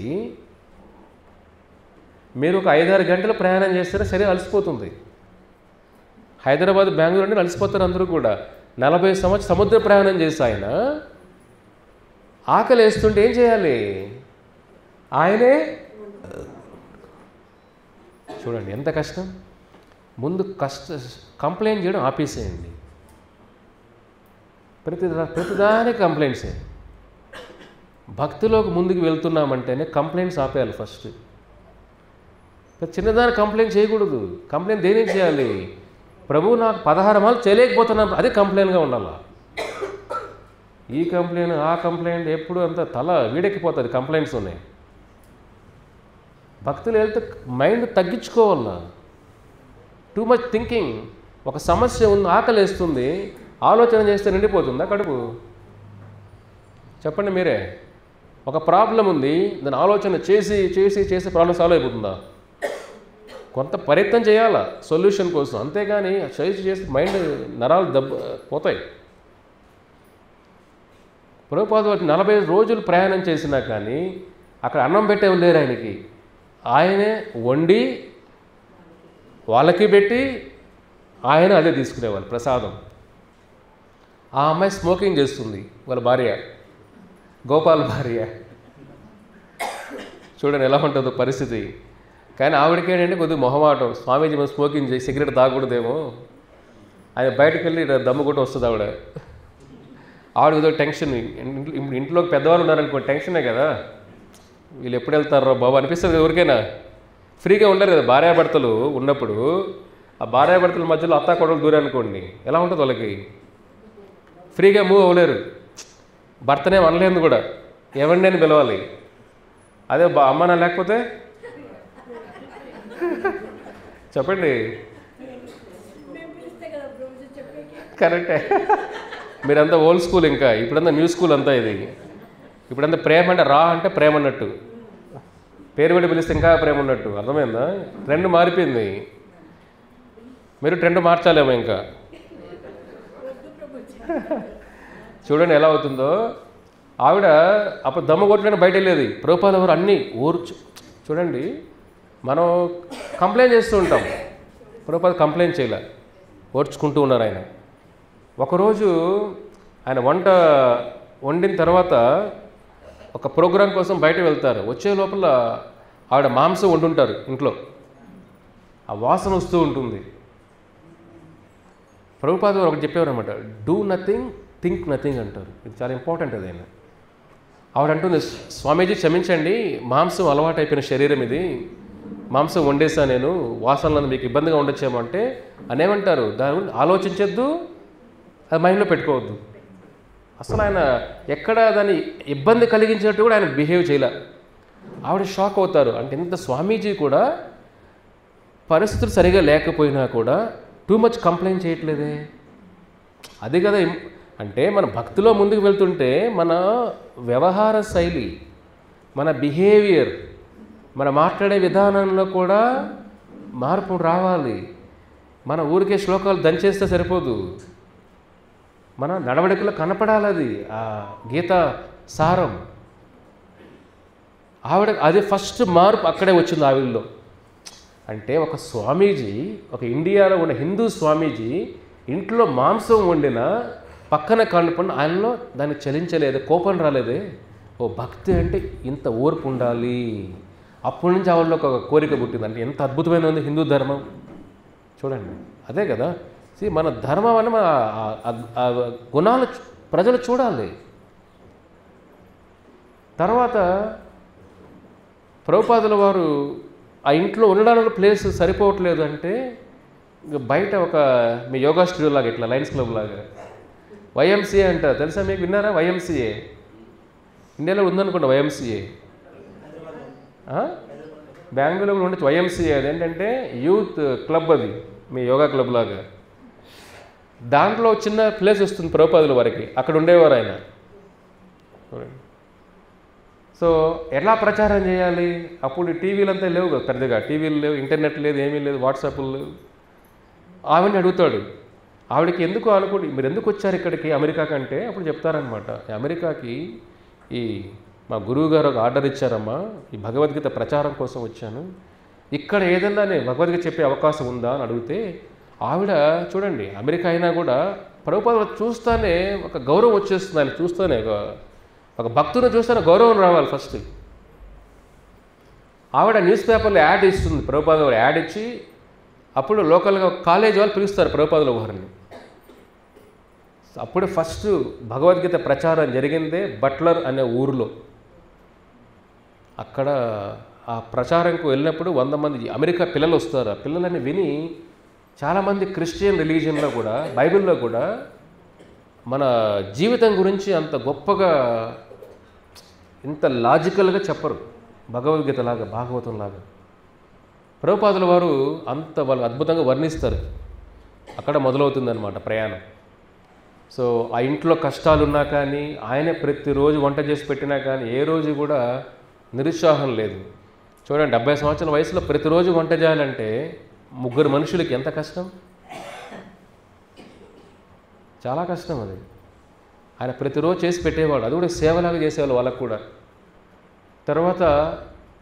మీరు ఒక 5-6 గంటలు ప్రయాణం చేస్తే శరీరం అలసిపోతుంది. హైదరాబాద్, బెంగళూరు అంటే అలసిపోతారు అందరూ కూడా. 40 సంవత్సరాలు సముద్ర ప్రయాణం చేసి ఆయన ఆకలి వేస్తుంటే ఏం చేయాలి? ఆయనే చూడండి ఎంత కష్టం. ముందు కంప్లైంట్ చేయడం ఆపేసేయండి. ప్రతిదానికి కంప్లైంట్సే. భక్తిలోకి ముందుకు వెళ్తున్నామంటేనే కంప్లైంట్స్ ఆపేయాలి ఫస్ట్. చిన్నదాన్ని కంప్లైంట్ చేయకూడదు. కంప్లైంట్ దేనికి చేయాలి? ప్రభు నాకు 16 మాలు చేయలేకపోతున్నాను, అదే కంప్లైంట్గా ఉండాలి. ఈ కంప్లైంట్, ఆ కంప్లైంట్, ఎప్పుడు అంత తల వీడెక్కిపోతుంది కంప్లైంట్స్ ఉన్నాయి. భక్తులు వెళ్తే మైండ్ తగ్గించుకోవాల. Too much thinking. ఒక సమస్య ఉంది, ఆకలి వేస్తుంది, ఆలోచన చేస్తే నిండిపోతుందా కడుపు? చెప్పండి మీరే. ఒక ప్రాబ్లం ఉంది, దాని ఆలోచన చేసి చేసి చేసి ప్రాబ్లం సాల్వ్ అయిపోతుందా? కొంత ప్రయత్నం చేయాలా సొల్యూషన్ కోసం, అంతేగాని చేసి మైండ్ నరాలు పోతాయి. ప్రభుపాదులు 40 రోజులు ప్రయాణం చేసినా కానీ అక్కడ అన్నం పెట్టేవాళ్ళు లేరు ఆయనకి. ఆయనే వండి వాళ్ళకి పెట్టి ఆయన అదే తీసుకునేవాళ్ళు ప్రసాదం. ఆ అమ్మాయి స్మోకింగ్ చేస్తుంది, వాళ్ళ భార్య, గోపాల్ భార్య. చూడండి ఎలా ఉంటుందో పరిస్థితి. కానీ ఆవిడకేంటంటే కొద్దిగా మొహమాటం. స్వామీజీ మనం స్మోకింగ్ చేసి సిగరెట్ తాగకూడదేమో, ఆయన బయటకు వెళ్ళి దమ్ము కొట్టి వస్తుంది ఆవిడ. ఆవిడ ఏదో టెన్షన్. ఇంట్లో పెద్దవాళ్ళు ఉన్నారనుకో టెన్షనే కదా, వీళ్ళు ఎప్పుడు వెళ్తారో బాబు అనిపిస్తుంది ఎవరికైనా. ఫ్రీగా ఉండరు కదా భార్యాభర్తలు ఉన్నప్పుడు. ఆ భార్యాభర్తల మధ్యలో అత్తా కొడలు దూరం అనుకోండి, ఎలా ఉంటుంది వాళ్ళకి? ఫ్రీగా మూవ్ అవ్వలేరు. భర్తనే అనలేదు కూడా, ఎవరిని అని పిలవాలి. అదే అమ్మనా లేకపోతే చెప్పండి. కరెక్టే. మీరంతా ఓల్డ్ స్కూల్, ఇంకా ఇప్పుడంతా న్యూ స్కూల్ అంతా. ఇది ఇప్పుడంతా ప్రేమ అంటే రా అంటే ప్రేమ అన్నట్టు, పేరు పెట్టి పిలిస్తే ఇంకా ప్రేమ ఉన్నట్టు. అర్థమైందా? ట్రెండ్ మారిపోయింది. మీరు ట్రెండ్ మార్చాలేమో ఇంకా. చూడండి ఎలా అవుతుందో. ఆవిడ అప్పుడు దమ్ము కొట్టడానికి బయట వెళ్ళేది. ప్రభుపాదుల వారు అన్నీ చూడండి, మనం కంప్లైంట్ చేస్తూ ఉంటాం, ప్రభుపాద కంప్లైంట్ చేయలే, ఓర్చుకుంటూ ఉన్నారు ఆయన. ఒకరోజు ఆయన వంట వండిన తర్వాత ఒక ప్రోగ్రాం కోసం బయట వెళ్తారు. వచ్చే లోపల ఆవిడ మాంసం వండుంటారు ఇంట్లో, ఆ వాసన వస్తూ ఉంటుంది. ప్రభుపాద వారు ఒకటి చెప్పేవారు అనమాట, డూ నథింగ్ థింక్ నథింగ్ అంటారు. ఇది చాలా ఇంపార్టెంట్ అది. ఆయన ఆవిడ అంటుంది, స్వామీజీ క్షమించండి, మాంసం అలవాటు అయిపోయిన శరీరం ఇది, మాంసం వండేసా నేను, వాసనలను మీకు ఇబ్బందిగా ఉండొచ్చేమో అంటే అనేమంటారు, దాని గురించి ఆలోచించొద్దు, అది మైండ్లో పెట్టుకోవద్దు. అసలు ఆయన ఎక్కడ దాన్ని ఇబ్బంది కలిగించినట్టు కూడా ఆయన బిహేవ్ చేయలే. ఆవిడ షాక్ అవుతారు. అంటే ఇంత స్వామీజీ కూడా పరిస్థితులు సరిగా లేకపోయినా కూడా టూ మచ్ కంప్లైంట్ చేయట్లేదే. అది కదా అంటే మన భక్తిలో ముందుకు వెళ్తుంటే మన వ్యవహార శైలి, మన బిహేవియర్, మన మాట్లాడే విధానంలో కూడా మార్పు రావాలి. మన ఊరికే శ్లోకాలు దంచేస్తే సరిపోదు, మన నడవడికలో కనపడాలి అది, ఆ గీత సారం. ఆవిడ అది ఫస్ట్ మార్పు అక్కడే వచ్చింది ఆవిడలో. అంటే ఒక స్వామీజీ, ఒక ఇండియాలో ఉన్న హిందూ స్వామీజీ ఇంట్లో మాంసం వండిన పక్కన కలుపుకున్న ఆయనలో దాన్ని చలించలేదు, కోపం రాలేదే. ఓ భక్తి అంటే ఇంత ఓర్పు ఉండాలి. అప్పటి నుంచి ఆవిడలో ఒక కోరిక పుట్టింది. అంటే ఎంత అద్భుతమైన ఉంది హిందూ ధర్మం చూడండి. అదే కదా మన ధర్మం అని మన గుణాలు ప్రజలు చూడాలి. తర్వాత ప్రభుపాదుల వారు ఆ ఇంట్లో ఉండడానికి ప్లేస్ సరిపోవట్లేదు అంటే బయట ఒక మీ యోగా స్టూడియో లాగా, ఇట్లా లయన్స్ క్లబ్ లాగా వైఎంసీఏ అంటారు, తెలుసా మీకు? విన్నారా? వైఎంసీఏ ఇండియాలో ఉందనుకోండి. వైఎంసీఏ బెంగళూరులో ఉండొచ్చు. వైఎంసీఏ అది ఏంటంటే యూత్ క్లబ్, అది మీ యోగా క్లబ్ లాగా. దాంట్లో చిన్న ప్లేస్ వస్తుంది ప్రభుపాదుల వారికి, అక్కడ ఉండేవారు ఆయన. సో ఎలా ప్రచారం చేయాలి? అప్పుడు టీవీలు అంతా లేవు కదా, పెద్దగా టీవీలు లేవు, ఇంటర్నెట్ లేదు, ఏమీ లేదు, వాట్సాప్లు లేవు. ఆవిడని అడుగుతాడు, ఆవిడకి ఎందుకు అనుకోండి, మీరు ఎందుకు వచ్చారు ఇక్కడికి అమెరికా కంటే? అప్పుడు చెప్తారనమాట, అమెరికాకి ఈ మా గురువు గారు ఒక ఆర్డర్ ఇచ్చారమ్మా, ఈ భగవద్గీత ప్రచారం కోసం వచ్చాను, ఇక్కడ ఏదన్నా నేను భగవద్గీత చెప్పే అవకాశం ఉందా అని అడిగితే, ఆవిడ చూడండి అమెరికా అయినా కూడా ప్రభుపాదులు చూస్తానే ఒక గౌరవం వచ్చేస్తుంది. ఆయన చూస్తానే ఒక భక్తుని చూస్తేనే గౌరవం రావాలి ఫస్ట్. ఆవిడ న్యూస్ పేపర్లో యాడ్ ఇస్తుంది, ప్రభుపాదుల వారు యాడ్ ఇచ్చి, అప్పుడు లోకల్గా కాలేజీ వాళ్ళు పిలుస్తారు ప్రభుపాదుల వారిని. అప్పుడు ఫస్ట్ భగవద్గీత ప్రచారం జరిగిందే బట్లర్ అనే ఊరిలో. అక్కడ ఆ ప్రచారంకు వెళ్ళినప్పుడు 100 మంది అమెరికా పిల్లలు వస్తారు. ఆ పిల్లలని విని చాలామంది క్రిస్టియన్ రిలీజియన్లో కూడా, బైబిల్లో కూడా మన జీవితం గురించి అంత గొప్పగా, ఇంత లాజికల్గా చెప్పరు భగవద్గీతలాగా, భాగవతంలాగా. ప్రభుపాదుల వారు అంత వాళ్ళు అద్భుతంగా వర్ణిస్తారు. అక్కడ మొదలవుతుందన్నమాట ప్రయాణం. సో ఆ ఇంట్లో కష్టాలున్నా కానీ, ఆయనే ప్రతిరోజు వంట చేసి పెట్టినా కానీ ఏ రోజు కూడా నిరుత్సాహం లేదు. చూడండి 70 సంవత్సరాల వయసులో ప్రతిరోజు వంట చేయాలంటే 3 మనుషులకి ఎంత కష్టం, చాలా కష్టం అది. ఆయన ప్రతిరోజు చేసి పెట్టేవాడు, అది కూడా సేవలాగా చేసేవాళ్ళు వాళ్ళకు కూడా. తర్వాత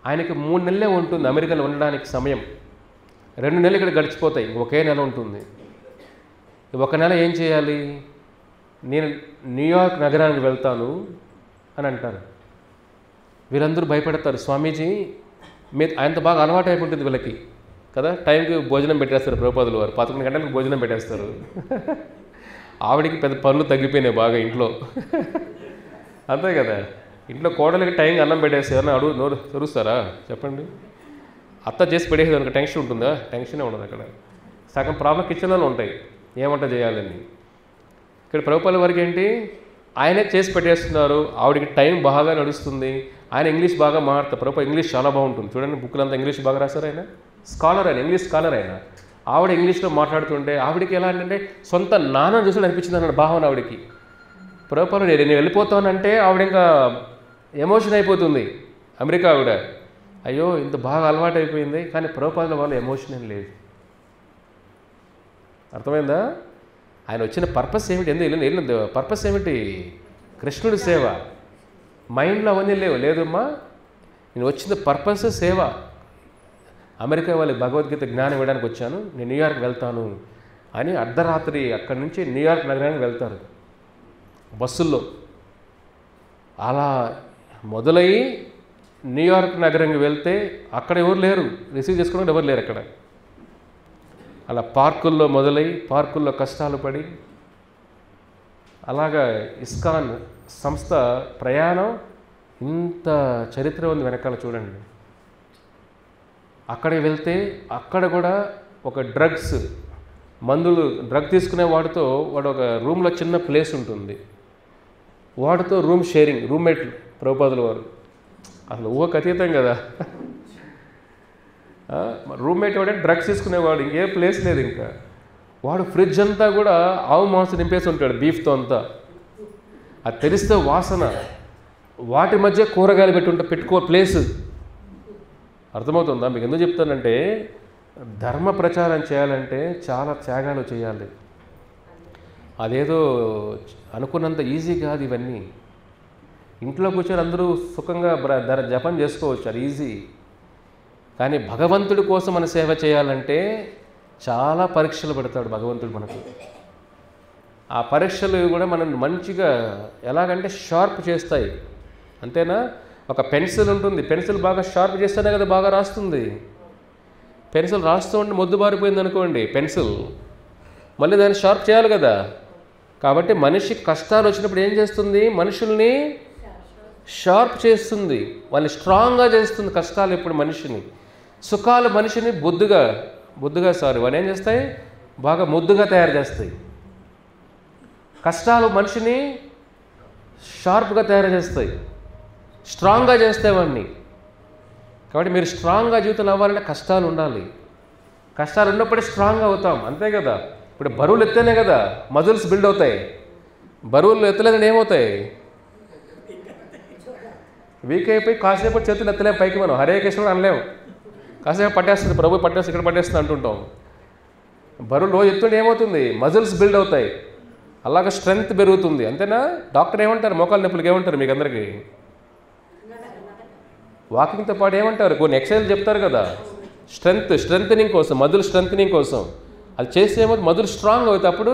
ఆయనకి 3 నెలలే ఉంటుంది అమెరికాలో ఉండడానికి సమయం. 2 నెలలు ఇక్కడ గడిచిపోతాయి, ఒకే నెల ఉంటుంది. 1 నెల ఏం చేయాలి? నేను న్యూయార్క్ నగరానికి వెళ్తాను అని అంటారు. వీళ్ళందరూ భయపడతారు, స్వామీజీ మీరు ఆయనతో బాగా అలవాటు అయిపోతుంది వీళ్ళకి కదా, టైంకి భోజనం పెట్టేస్తారు ప్రభుపాదుల వారు, 11 గంటలకు భోజనం పెట్టేస్తారు. ఆవిడికి పెద్ద పనులు తగ్గిపోయినాయి బాగా ఇంట్లో, అంతే కదా. ఇంట్లో కోడలికి టైంకి అన్నం పెట్టేస్తే ఎవరన్నా అడుగు నోరు తెరుస్తారా చెప్పండి? అత్త చేసి పెట్టేసి దానికి టెన్షన్ ఉంటుందా? టెన్షనే ఉండదు. అక్కడ సగం ప్రాబ్లం కిచెన్లో ఉంటాయి, ఏమంట చేయాలని. ఇక్కడ ప్రభుపాదుల వారికి ఏంటి, ఆయనే చేసి పెట్టేస్తున్నారు, ఆవిడికి టైం బాగా నడుస్తుంది, ఆయన ఇంగ్లీష్ బాగా మాట్లాడతారు. ప్రభుపాద ఇంగ్లీష్ చాలా బాగుంటుంది చూడండి, బుక్లంతా ఇంగ్లీష్ బాగా రాశారు ఆయన, స్కాలర్ ఆయన, ఇంగ్లీష్ స్కాలర్ ఆయన. ఆవిడ ఇంగ్లీష్లో మాట్లాడుతుంటే ఆవిడికి ఎలా అంటే సొంత నాన్న చూసి అనిపించింది అన్నాడు భావన ఆవిడికి. ప్రభుపాదులు నేను వెళ్ళిపోతానంటే ఆవిడ ఇంకా ఎమోషన్ అయిపోతుంది అమెరికా ఆవిడ. అయ్యో ఇంత బాగా అలవాటు అయిపోయింది, కానీ ప్రభుపాదుల వాళ్ళు ఎమోషన్ ఏం లేదు. అర్థమైందా? ఆయన వచ్చిన పర్పస్ ఏమిటి? వెళ్ళిన పర్పస్ ఏమిటి? కృష్ణుడి సేవ. మైండ్లో అవన్నీ లేదమ్మా. నేను వచ్చిన పర్పస్ సేవ. అమెరికా వాళ్ళకి భగవద్గీత జ్ఞానం ఇవ్వడానికి వచ్చాను, నేను న్యూయార్క్ వెళ్తాను అని అర్ధరాత్రి అక్కడి నుంచి న్యూయార్క్ నగరానికి వెళ్తారు బస్సుల్లో. అలా మొదలయ్యి న్యూయార్క్ నగరానికి వెళ్తే అక్కడ ఎవరు లేరు, రిసీవ్ చేసుకోవడానికి ఎవరు లేరు అక్కడ. అలా పార్కుల్లో మొదలై పార్కుల్లో కష్టాలు పడి అలాగా ఇస్కాన్ సంస్థ ప్రయాణం ఇంత చరిత్ర ఉంది వెనకాల చూడండి. అక్కడికి వెళ్తే అక్కడ కూడా ఒక డ్రగ్ తీసుకునే వాడితో వాడు ఒక రూమ్లో చిన్న ప్లేస్ ఉంటుంది, వాడితో రూమ్ షేరింగ్, రూమ్మేట్ ప్రభుపాదుల వారు. అసలు ఊహకు అతీతం కదా. రూమ్మేట్ వాడే డ్రగ్స్ తీసుకునేవాడు, ఇంకే ప్లేస్ లేదు. ఇంకా వాడు ఫ్రిడ్జ్ అంతా కూడా ఆవు మాంసం నింపేసి ఉంటాడు, బీఫ్తో అంతా. అది తెరిస్తే వాసన, వాటి మధ్య కూరగాయలు పెట్టుకో ప్లేసు. అర్థమవుతుందా మీకు? ఎందుకు చెప్తానంటే ధర్మ ప్రచారం చేయాలంటే చాలా త్యాగాలు చేయాలి. అదేదో అనుకున్నంత ఈజీ కాదు ఇవన్నీ. ఇంట్లో కూర్చొని అందరూ సుఖంగా జపం చేసుకోవచ్చు, అది ఈజీ. కానీ భగవంతుడి కోసం మన సేవ చేయాలంటే చాలా పరీక్షలు పెడతాడు భగవంతుడు మనకు. ఆ పరీక్షలు కూడా మనం మంచిగా ఎలాగంటే షార్ప్ చేస్తాయి. అంతేనా? ఒక పెన్సిల్ ఉంటుంది, పెన్సిల్ బాగా షార్ప్ చేస్తేనే కదా బాగా రాస్తుంది. పెన్సిల్ రాస్తూ ఉంటే మొద్దు బారిపోయింది అనుకోండి పెన్సిల్, మళ్ళీ దాన్ని షార్ప్ చేయాలి కదా. కాబట్టి మనిషి కష్టాలు వచ్చినప్పుడు ఏం చేస్తుంది? మనుషుల్ని షార్ప్ చేస్తుంది, వాళ్ళని స్ట్రాంగ్గా చేస్తుంది. కష్టాలు ఎప్పుడు మనిషిని, సుఖాలు మనిషిని వాళ్ళు ఏం చేస్తాయి? బాగా ముద్దుగా తయారు చేస్తాయి. కష్టాలు మనిషిని షార్ప్గా తయారు చేస్తాయి, స్ట్రాంగ్గా చేస్తాయి వాడిని. కాబట్టి మీరు స్ట్రాంగ్గా జీవితం అవ్వాలంటే కష్టాలు ఉండాలి. కష్టాలు ఉన్నప్పుడే స్ట్రాంగ్గా అవుతాం, అంతే కదా. ఇప్పుడు బరువులు ఎత్తేనే కదా మజిల్స్ బిల్డ్ అవుతాయి. బరువులు ఎత్తలేదని ఏమవుతాయి? వీక్ అయిపోయి కాసేపు చేతులు ఎత్తలేము పైకి. మనం హరే కృష్ణుడు అనలేము, కాసేపు పట్టేస్తుంది, ప్రభు పట్టేస్తుంది, ఇక్కడ పట్టేస్తుంది అంటుంటాం. బరువులు ఎత్తుంటే ఏమవుతుంది? మజిల్స్ బిల్డ్ అవుతాయి, అలాగే స్ట్రెంగ్త్ పెరుగుతుంది. అంతేనా? డాక్టర్ ఏమంటారు? మోకాలు నొప్పులకి ఏమంటారు మీకు అందరికీ? వాకింగ్తో పాటు ఏమంటారు? కొన్ని ఎక్సర్సైజ్ చెప్తారు కదా, స్ట్రెంగ్తనింగ్ కోసం, మజిల్ స్ట్రెంగ్తనింగ్ కోసం. అది చేస్తే మజిల్ స్ట్రాంగ్ అవుతాయి, అప్పుడు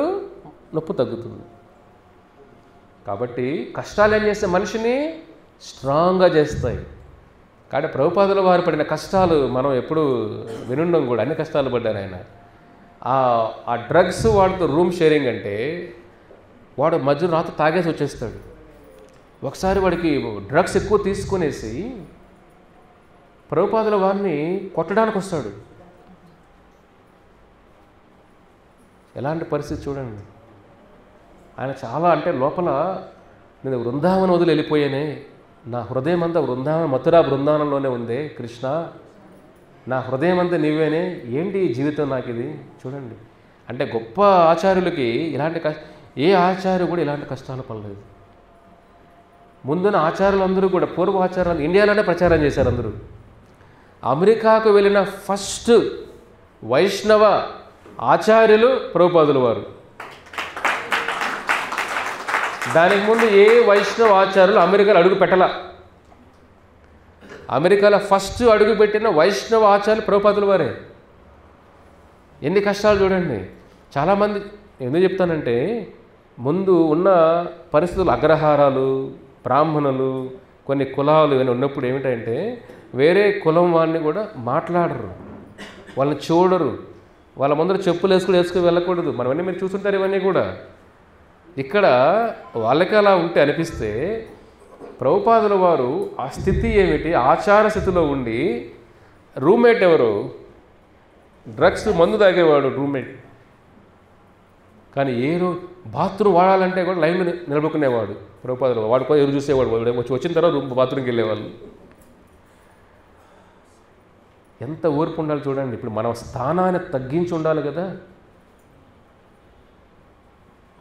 నొప్పి తగ్గుతుంది. కాబట్టి కష్టాలు ఏం చేస్తే మనిషిని స్ట్రాంగ్గా చేస్తాయి. కాబట్టి ప్రభుపాదుల వారు పడిన కష్టాలు మనం ఎప్పుడు వినుండం కూడా. అన్ని కష్టాలు పడ్డారు ఆయన. ఆ డ్రగ్స్ వాడితో రూమ్ షేరింగ్ అంటే వాడు మధ్యలో రాత్రి తాగేసి వచ్చేస్తాడు. ఒకసారి వాడికి డ్రగ్స్ ఎక్కువ తీసుకునేసి ప్రభుపాదుల వారిని కొట్టడానికి వస్తాడు. ఎలాంటి పరిస్థితి చూడండి. ఆయన చాలా అంటే లోపల నేను బృందావనం వదిలి వెళ్ళిపోయానే, నా హృదయం అంతా మథురా బృందావనంలోనే ఉందే కృష్ణ, నా హృదయం అంతా నీవేనే, ఏంటి ఈ జీవితం నాకు ఇది చూడండి. అంటే గొప్ప ఆచార్యులకి ఇలాంటి ఏ ఆచార్యు కూడా ఇలాంటి కష్టాలు పడలేదు. ముందున్న ఆచార్యులందరూ కూడా, పూర్వ ఆచార్యులు ఇండియాలోనే ప్రచారం చేశారు అందరూ. అమెరికాకు వెళ్ళిన ఫస్ట్ వైష్ణవ ఆచార్యులు ప్రభుపాదుల వారు. దానికి ముందు ఏ వైష్ణవ ఆచార్యులు అమెరికాలో అడుగు పెట్టాల. అమెరికాలో ఫస్ట్ అడుగు పెట్టిన వైష్ణవ ఆచార్యులు ప్రభుపాదుల వారే. ఎన్ని కష్టాలు చూడండి. చాలామంది ఎందుకు చెప్తానంటే, ముందు ఉన్న పరిస్థితులు, అగ్రహారాలు, బ్రాహ్మణులు, కొన్ని కులాలు ఇవన్నీ ఉన్నప్పుడు ఏమిటంటే వేరే కులం వాడిని కూడా మాట్లాడరు, వాళ్ళని చూడరు, వాళ్ళ ముందర చెప్పులు వేసుకుని వెళ్ళకూడదు. మనవన్నీ మీరు చూస్తుంటారు ఇవన్నీ కూడా. ఇక్కడ వాళ్ళకి అలా ఉంటే అనిపిస్తే ప్రభుపాదుల వారు ఆ స్థితి ఏమిటి? ఆచార స్థితిలో ఉండి రూమ్మేట్ ఎవరు? డ్రగ్స్ మందు తాగేవాడు రూమ్మేట్. కానీ బాత్రూమ్ వాడాలంటే కూడా లైన్లో నిలబడుకునేవాడు ప్రభుపాదుల వాడు. కూడా ఎదురు చూసేవాడు, వచ్చిన తర్వాత బాత్రూమ్కి వెళ్ళేవాళ్ళు. ఎంత ఓర్పు ఉండాలి చూడండి. ఇప్పుడు మనం స్థానాన్ని తగ్గించి ఉండాలి కదా.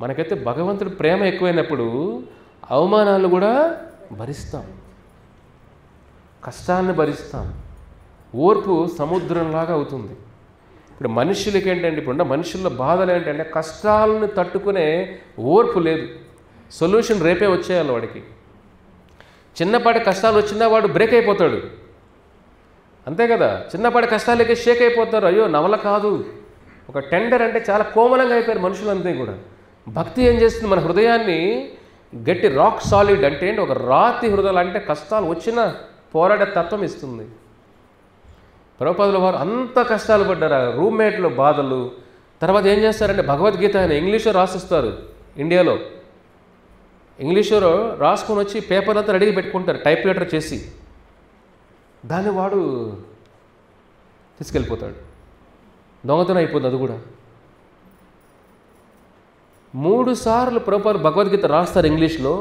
మనకైతే భగవంతుడి ప్రేమ ఎక్కువైనప్పుడు అవమానాలు కూడా భరిస్తాం, కష్టాన్ని భరిస్తాం. ఓర్పు సముద్రంలాగా అవుతుంది. ఇప్పుడు మనుషులకి ఏంటంటే ఇప్పుడున్న మనుషుల బాధలు ఏంటంటే కష్టాలను తట్టుకునే ఓర్పు లేదు. సొల్యూషన్ రేపే వచ్చేయాలి వాడికి. చిన్నపాటి కష్టాలు వచ్చినా వాడు బ్రేక్ అయిపోతాడు, అంతే కదా. చిన్నపాటి కష్టాలకి షేక్ అయిపోతారు. అయ్యో నవల కాదు, ఒక టెండర్ అంటే చాలా కోమలంగా అయిపోయారు మనుషులంతా కూడా. భక్తి ఏం చేస్తుంది, మన హృదయాన్ని గట్టి రాక్ సాలిడ్ అంటే ఏంటి, ఒక రాతి హృదయాలు అంటే కష్టాలు వచ్చినా పోరాడే తత్వం ఇస్తుంది. ప్రభుపాదుల వారు అంత కష్టాలు పడ్డారు, రూమ్మేట్లు బాధలు. తర్వాత ఏం చేస్తారంటే భగవద్గీత ఆయన ఇంగ్లీష్లో రాసిస్తారు. ఇండియాలో ఇంగ్లీష్లో రాసుకొని వచ్చి పేపర్ అంతా రెడీగా పెట్టుకుంటారు, టైప్ రైటర్ చేసి. దాన్ని వాడు తీసుకెళ్ళిపోతాడు, దొంగతనం అయిపోతుంది. అది కూడా 3 సార్లు ప్రభుపాదులు భగవద్గీత రాస్తారు ఇంగ్లీష్లో,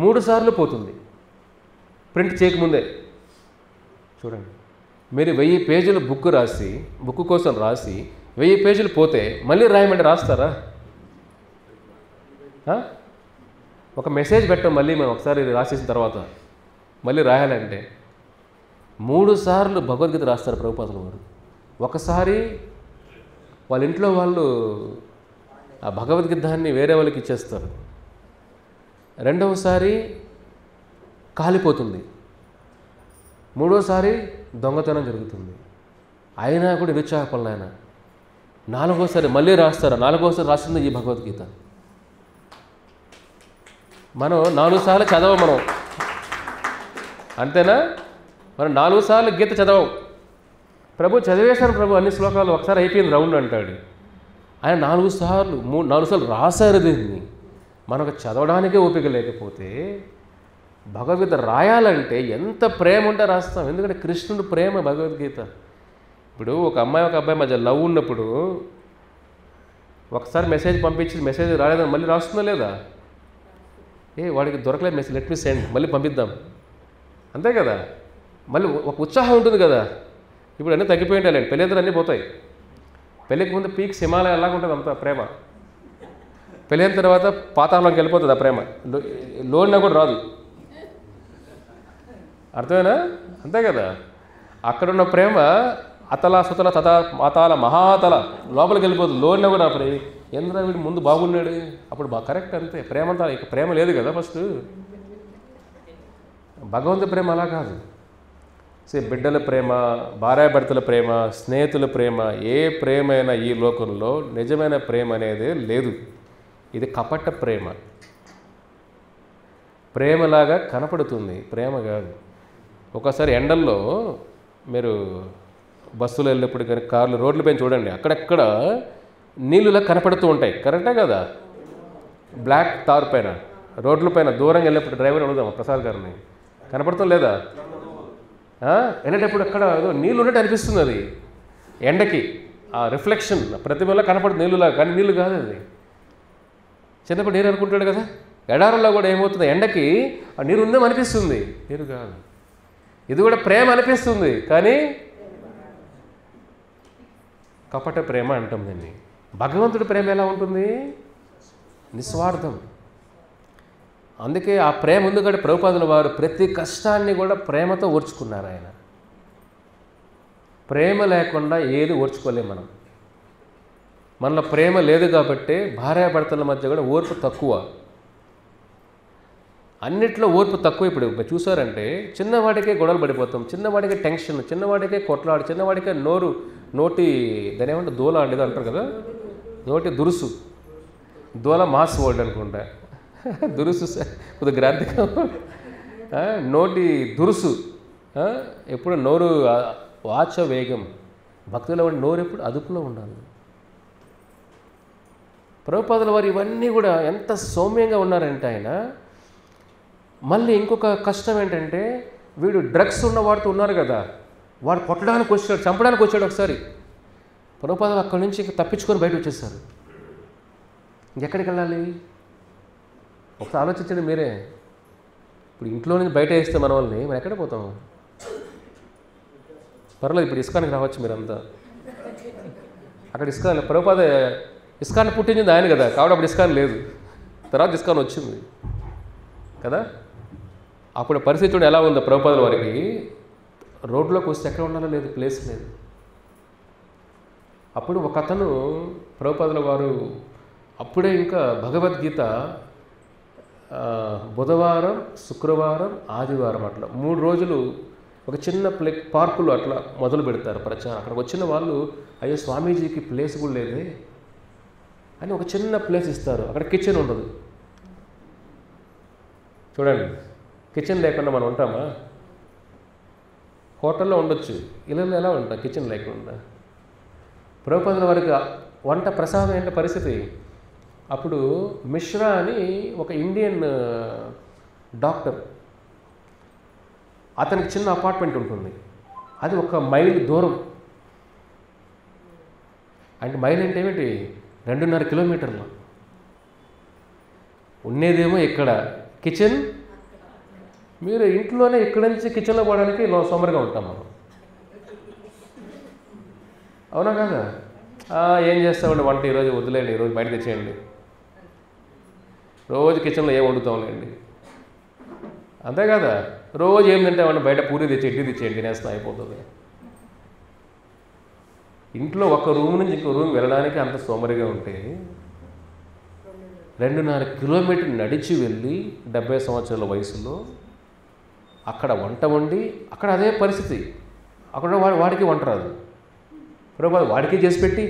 3 సార్లు పోతుంది ప్రింట్ చేయకముందే. చూడండి, మీరు 1000 పేజీలు బుక్ కోసం రాసి 1000 పేజీలు పోతే మళ్ళీ రాయమంటే రాస్తారా? ఒక మెసేజ్ పెట్టాం మళ్ళీ మనం ఒకసారి రాసేసిన తర్వాత మళ్ళీ రాయాలంటే 3 సార్లు భగవద్గీత రాస్తారు ప్రభుపాదుల వారు. ఒకసారి వాళ్ళ ఇంట్లో వాళ్ళు ఆ భగవద్గీతాన్ని వేరే వాళ్ళకి ఇచ్చేస్తారు, రెండవసారి కాలిపోతుంది, మూడోసారి దొంగతనం జరుగుతుంది. అయినా కూడా నిరుత్సాహపడలే ఆయన. 4వసారి మళ్ళీ రాస్తారు, 4వసారి రాసింది ఈ భగవద్గీత. మనం 4 సార్లు చదవం మనం, అంతేనా? మనం 4 సార్లు గీత చదవం. ప్రభు చదివేశారు ప్రభు అన్ని శ్లోకాలు, ఒకసారి అయిపోయింది రౌండ్ అంటాడు ఆయన. 4 సార్లు రాశారు దీన్ని. మనకు చదవడానికే ఓపిక లేకపోతే భగవద్గీత రాయాలంటే ఎంత ప్రేమ ఉంటే రాస్తాం. ఎందుకంటే కృష్ణుడు ప్రేమ భగవద్గీత. ఇప్పుడు ఒక అమ్మాయి ఒక అబ్బాయి మధ్య లవ్ ఉన్నప్పుడు ఒకసారి మెసేజ్ పంపించి మెసేజ్ రాలేదని మళ్ళీ రాస్తుందా లేదా? వాడికి దొరకలేదు మెసేజ్, లెట్ మీ సెండ్, మళ్ళీ పంపిద్దాం, అంతే కదా. మళ్ళీ ఒక ఉత్సాహం ఉంటుంది కదా. ఇప్పుడు అన్నీ తగ్గిపోయి ఉంటాయి, పెళ్ళిద్దరు అన్నీ పోతాయి. పెళ్ళికి ముందు పీక్స్ హిమాలయ ఎలాగ ఉంటుంది అంత ప్రేమ, పెళ్ళైన తర్వాత పాతాళంకి వెళ్ళిపోతుంది ఆ ప్రేమ, లోన్లో కూడా రాదు, అర్థమేనా? అంతే కదా. అక్కడున్న ప్రేమ అతల సుతల తత అతాల మహాతల లోపలికి వెళ్ళిపోతుంది, లోన్లో కూడా ప్రేమ. ఎందుకు వీడు ముందు బాగున్నాడు అప్పుడు కరెక్ట్, అంతే. ప్రేమ అంతా ఇక ప్రేమ లేదు కదా ఫస్ట్. భగవంతుడి ప్రేమ అలా కాదు. బిడ్డల ప్రేమ, భార్యాభర్తల ప్రేమ, స్నేహితుల ప్రేమ, ఏ ప్రేమ అయినా ఈ లోకంలో నిజమైన ప్రేమ అనేది లేదు. ఇది కపట ప్రేమ. ప్రేమలాగా కనపడుతుంది, ప్రేమ కాదు. ఒకసారి ఎండల్లో మీరు బస్సులో వెళ్ళినప్పుడు కానీ కార్లు రోడ్ల పైన చూడండి, అక్కడెక్కడ నీళ్ళులా కనపడుతూ ఉంటాయి, కరెక్టే కదా. బ్లాక్ తార్ పైన రోడ్ల పైన దూరంగా వెళ్ళినప్పుడు డ్రైవర్ అడుగుదాం ప్రసాద్ గారిని, కనపడతాం లేదా? వెళ్ళేటప్పుడు అక్కడ నీళ్ళు ఉన్నట్టు అనిపిస్తుంది, అది ఎండకి ఆ రిఫ్లెక్షన్ ప్రతిమలో కనపడుతుంది నీళ్ళులా, కానీ నీళ్ళు కాదు అది. చిన్నప్పుడు నీరు అనుకుంటాడు కదా, ఎడారుల్లో కూడా ఏమవుతుంది, ఎండకి ఆ నీరు ఉందేమో అనిపిస్తుంది, నీరు కాదు. ఇది కూడా ప్రేమ అనిపిస్తుంది, కానీ కపట ప్రేమ అంటాం దీన్ని. భగవంతుడి ప్రేమ ఎలా ఉంటుంది? నిస్వార్థం. అందుకే ఆ ప్రేమ ఉంది కాబట్టి ప్రభుపాదుల వారు ప్రతి కష్టాన్ని కూడా ప్రేమతో ఓర్చుకున్నారు ఆయన. ప్రేమ లేకుండా ఏది ఓర్చుకోలేము మనం. మనలో ప్రేమ లేదు కాబట్టి భార్యాభర్తల మధ్య కూడా ఓర్పు తక్కువ, అన్నిట్లో ఓర్పు తక్కువ. ఇప్పుడు చూసారంటే చిన్నవాడికే గొడవలు పడిపోతాం, చిన్నవాడికే టెన్షన్, చిన్నవాడికే కొట్లాడు, చిన్నవాడికే నోటి దాని ఏమంటే దూల అనేది అంటారు కదా, నోటి దురుసు, దూల మాస్ వర్డ్ అనుకుంటా, దురుసు కొద్దిగా గ్రాంధికం, నోటి దురుసు. ఎప్పుడు నోరు వాచ వేగం, భక్తుల వాడి నోరు ఎప్పుడు అదుపులో ఉండాలి. ప్రభుపాదుల వారు ఇవన్నీ కూడా ఎంత సౌమ్యంగా ఉన్నారంటే ఆయన. మళ్ళీ ఇంకొక కష్టం ఏంటంటే వీడు డ్రగ్స్ ఉన్న వాడితో ఉన్నారు కదా, వాడు కొట్టడానికి వచ్చాడు, చంపడానికి వచ్చాడు. ఒకసారి ప్రభుపాదులు అక్కడి నుంచి తప్పించుకొని బయట వచ్చేసారు. ఇంకెక్కడికి వెళ్ళాలి ఒకసారి ఆలోచించండి మీరే. ఇప్పుడు ఇంట్లో నుంచి బయట వేస్తే మన వాళ్ళని మనం ఎక్కడ పోతాము? పర్లేదు, ఇప్పుడు ఇస్కాన్కి రావచ్చు మీరంతా. అక్కడ ఇస్కాన్ ప్రభుపాద ఇస్కాన్ పుట్టించింది ఆయన కదా, కాబట్టి అప్పుడు ఇస్కాన్ లేదు, తర్వాత ఇస్కాన్ వచ్చింది కదా. అప్పుడు పరిస్థితి ఎలా ఉందో ప్రభుపాదుల వారికి, రోడ్లోకి వస్తే ఎక్కడ ఉండాలో లేదు, ప్లేస్ లేదు. అప్పుడు ఒక అతను ప్రభుపాదుల వారు అప్పుడే ఇంకా భగవద్గీత బుధవారం, శుక్రవారం, ఆదివారం అట్లా 3 రోజులు ఒక చిన్న పార్కులు అట్లా మొదలు పెడతారు ప్రచారం. అక్కడికి వచ్చిన వాళ్ళు అయ్యో స్వామీజీకి ప్లేస్ కూడా లేదే అని ఒక చిన్న ప్లేస్ ఇస్తారు. అక్కడ కిచెన్ ఉండదు. చూడండి, కిచెన్ లేకుండా మనం ఉంటామా? హోటల్లో ఉండొచ్చు, ఇళ్ళలో ఎలా ఉంటాం కిచెన్ లేకుండా? ప్రభుపాదుల వారికి వంట ప్రసాదం ఏంటి పరిస్థితి? అప్పుడు మిశ్రా అని ఒక ఇండియన్ డాక్టర్, అతనికి చిన్న అపార్ట్మెంట్ ఉంటుంది. అది 1 మైల్ దూరం. అంటే మైల్ అంటే ఏమిటి? 2.5 కిలోమీటర్లు. ఉండేదేమో ఇక్కడ, కిచెన్ మీరు ఇంట్లోనే ఇక్కడి నుంచి కిచెన్లో పోవడానికి సోమరిగా ఉంటాం మనం. అవునా కాదా? ఏం చేస్తామండి వంట ఈరోజు వదిలేండి, ఈరోజు బయట తెచ్చేయండి, రోజు కిచెన్లో ఏం వండుతాంలేండి, అంతే కదా? రోజు ఏం తింటామండి, బయట పూరి తెచ్చి ఇడ్లీ తెచ్చేయండి, తినేస్తాం, అయిపోతుంది. ఇంట్లో ఒక రూమ్ నుంచి ఇంకో రూమ్ వెళ్ళడానికి అంత సోమరిగా ఉంటే 2.5 కిలోమీటర్ నడిచి వెళ్ళి 70 సంవత్సరాల వయసులో అక్కడ వంట వండి, అక్కడ అదే పరిస్థితి. అక్కడ వాడికి వంట రాదు, ప్రభుపాదులు వాడికి చేసి పెట్టి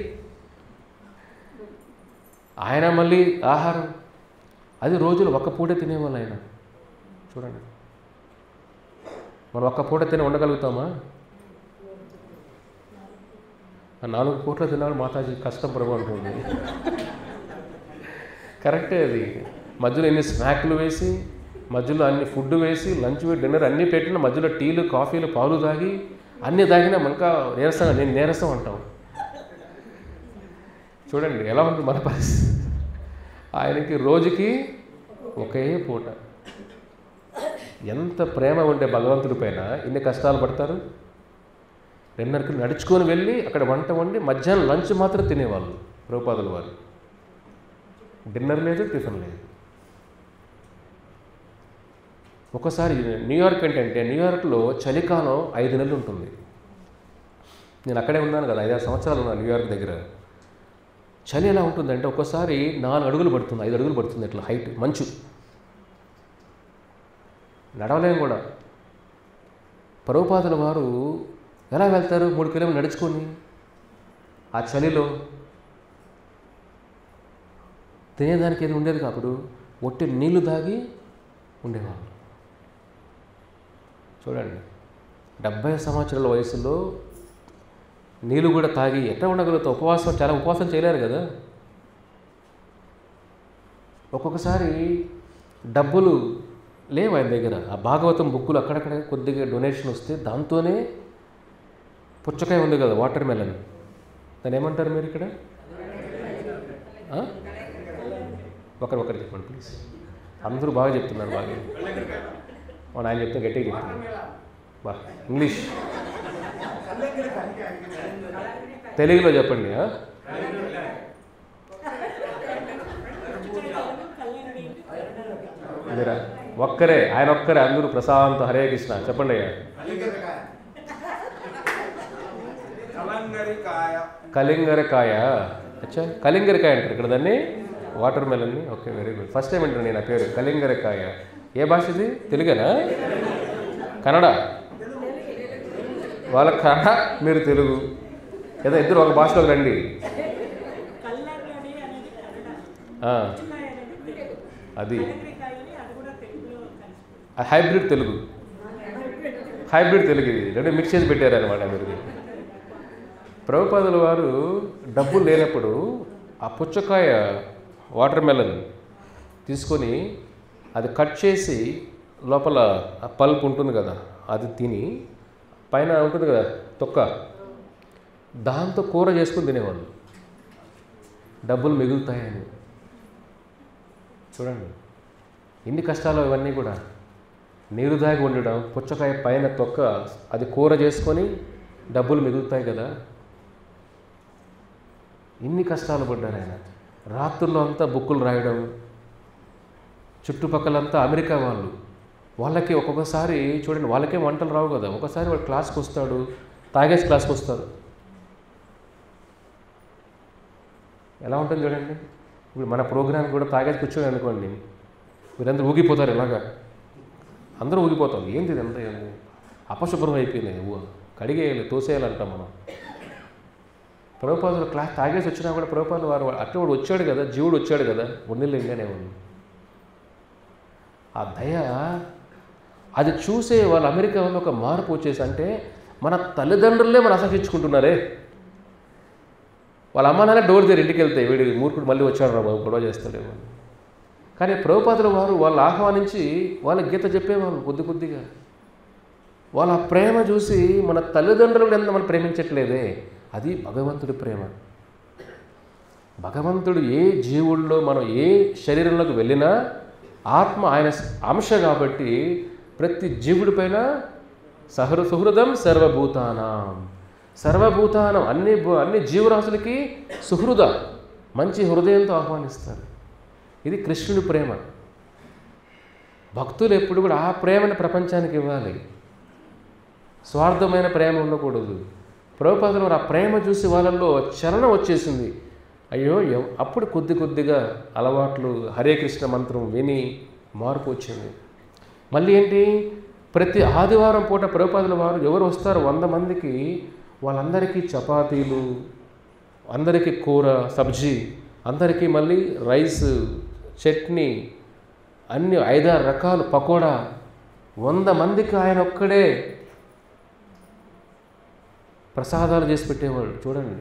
ఆయన మళ్ళీ ఆహారం అది రోజులు 1 పూటే తినేవాళ్ళు ఆయన. చూడండి, మనం 1 పూట తిని ఉండగలుగుతామా? 4 పూటలు తినాలి మాతాజీ కష్టం ప్రభు ఉంటుంది. కరెక్టే అది. మధ్యలో ఎన్ని స్నాక్లు వేసి, మధ్యలో అన్ని ఫుడ్ వేసి, లంచ్ డిన్నర్ అన్నీ పెట్టిన, మధ్యలో టీలు, కాఫీలు, పాలు తాగి అన్నీ తాగినా ఇంకా నీరసంగా, నేను నీరసం అంటాం. చూడండి ఎలా ఉంటుంది మన పరిస్థితి. ఆయనకి రోజుకి ఒకే పూట. ఎంత ప్రేమ ఉంటే భగవంతుడి పైన ఇన్ని కష్టాలు పడతారు. 2.5 నడుచుకొని వెళ్ళి అక్కడ వంట వండి మధ్యాహ్నం లంచ్ మాత్రం తినేవాళ్ళు ప్రభుపాదుల వారు. డిన్నర్ లేదు, టిఫిన్ లేదు. ఒకసారి న్యూయార్క్ ఏంటంటే, న్యూయార్క్లో చలికాలం 5 నెలలు ఉంటుంది. నేను అక్కడే ఉన్నాను కదా, 5-6 సంవత్సరాలు ఉన్నాను న్యూయార్క్ దగ్గర. చలి ఎలా ఉంటుందంటే ఒక్కోసారి 4 అడుగులు పడుతుంది, 5 అడుగులు పడుతుంది, ఇట్లా హైట్ మంచు, నడవలేము కూడా. ప్రభుపాదుల వారు ఎలా వెళ్తారు? 3 కిలోమీటర్లు నడుచుకొని ఆ చలిలో. తినేదానికి ఏది ఉండేది కాప్పుడు ఒట్టి నీళ్లు తాగి ఉండేవాళ్ళు. చూడండి, 70 సంవత్సరాల వయసులో నీళ్ళు కూడా తాగి ఎట్లా ఉండగలుగుతాం? ఉపవాసం, చాలా ఉపవాసం చేయలేరు కదా. ఒక్కొక్కసారి డబ్బులు లేవు ఆయన దగ్గర. ఆ భాగవతం బుక్కులు అక్కడక్కడ కొద్దిగా డొనేషన్ వస్తే దాంతోనే, పుచ్చకాయ ఉంది కదా, వాటర్ మెలన్, దాన్ని ఏమంటారు మీరు ఇక్కడ? ఒకరు చెప్పండి ప్లీజ్. అందరూ బాగా చెప్తున్నారు, బాగా. మన ఆయన చెప్తే గట్టిగా చెప్తున్నారు, బా ఇంగ్లీష్ తెలుగులో చెప్పండి. మీరా ఒక్కరే, ఆయన ఒక్కరే, అందరూ ప్రశాంత హరే కృష్ణ చెప్పండి. కలింగరకాయ. అచ్చా, కలింగరకాయ అంటారు ఇక్కడ దాన్ని, వాటర్ మెలన్ని. Okay, very good. First time అంటారు నేను ఆ పేరు, కలింగరకాయ. ఏ భాష ఇది? తెలుగేనా? కన్నడ? వాళ్ళ కన్నడ, మీరు తెలుగు, ఏదో ఇద్దరు ఒక భాషలోకి రండి. అది హైబ్రిడ్ తెలుగు, హైబ్రిడ్ తెలుగు, ఇది రెండు మిక్స్ చేసి పెట్టారనమాట మీరు. ప్రభుపాదుల వారు డబ్బులు లేనప్పుడు ఆ పుచ్చకాయ, వాటర్ మెలన్ తీసుకొని అది కట్ చేసి లోపల ఆ పల్ప్ ఉంటుంది కదా, అది తిని పైన ఉంటుంది కదా తొక్క, దాంతో కూర చేసుకుని తినేవాళ్ళు, డబ్బులు మిగులుతాయని. చూడండి ఎన్ని కష్టాలు ఇవన్నీ కూడా. నీరు దాగి ఉండడం, పుచ్చకాయ పైన తొక్క, అది కూర చేసుకొని డబ్బులు మిగులుతాయి కదా. ఇన్ని కష్టాలు పడ్డారు ఆయన. రాత్రుల్లో అంతా బుక్కులు రాయడం. చుట్టుపక్కలంతా అమెరికా వాళ్ళు, వాళ్ళకి ఒక్కొక్కసారి చూడండి, వాళ్ళకే వంటలు రావు కదా, ఒకసారి వాడు క్లాస్కి వస్తాడు, తాగేసి క్లాస్కి వస్తారు. ఎలా ఉంటుంది చూడండి. ఇప్పుడు మన ప్రోగ్రామ్ కూడా తాగేసి కూర్చొని అనుకోండి, మీరందరూ ఊగిపోతారు. ఇలాగా అందరూ ఊగిపోతాం. ఏంటి ఇదంతా, ఏంటి అపశుభ్రం అయిపోయింది, కడిగేయాలి, తోసేయాలంటాం మనం. ప్రభుపాదులు క్లాస్ తాగేసి వచ్చినా కూడా ప్రభుపాదులు వారు అట్లా వాడు వచ్చాడు కదా, జీవుడు వచ్చాడు కదా, ఉన్నిళ్ళు ఇంగానే ఉంది. ఆ దయ అది చూసే వాళ్ళు అమెరికా వాళ్ళు ఒక మార్పు వచ్చేసి, అంటే మన తల్లిదండ్రులే మనం అసహించుకుంటున్నారే. వాళ్ళ అమ్మ నాన్న డోర్ దగ్గర ఇంటికి వెళ్తే వీడి మూర్ఖుడు మళ్ళీ వచ్చాడు రా బాబు, గొడవ చేస్తాడేమో. కానీ ప్రభుపాదుల వారు వాళ్ళు ఆహ్వానించి వాళ్ళ గీత చెప్పేవాళ్ళు కొద్ది కొద్దిగా. వాళ్ళ ప్రేమ చూసి మన తల్లిదండ్రులు ఎంత మనం ప్రేమించట్లేదే, అది భగవంతుడి ప్రేమ. భగవంతుడు ఏ జీవుల్లో మనం ఏ శరీరంలోకి వెళ్ళినా ఆత్మ ఆయన అంశ కాబట్టి ప్రతి జీవుడి పైన సుహృదం సర్వభూతానం, సర్వభూతానం అన్ని జీవరాశులకి సుహృద, మంచి హృదయంతో ఆహ్వానిస్తారు. ఇది కృష్ణుడి ప్రేమ. భక్తులు ఎప్పుడు కూడా ఆ ప్రేమను ప్రపంచానికి ఇవ్వాలి. స్వార్థమైన ప్రేమ ఉండకూడదు. ప్రభుపాదులు ఆ ప్రేమ చూసి వాళ్ళల్లో చలనం వచ్చేసింది. అయ్యో, అప్పుడు కొద్ది కొద్దిగా అలవాట్లు, హరే కృష్ణ మంత్రం విని మార్పు వచ్చింది. మళ్ళీ ఏంటి, ప్రతి ఆదివారం పూట ప్రభుపాదుల వారు ఎవరు వస్తారు 100 మందికి, వాళ్ళందరికీ చపాతీలు, అందరికీ కూర సబ్జీ, అందరికీ మళ్ళీ రైస్, చట్నీ, అన్ని 5-6 రకాలు పకోడా, 100 మందికి ఆయన ఒక్కడే ప్రసాదాలు చేసి పెట్టేవాడు. చూడండి,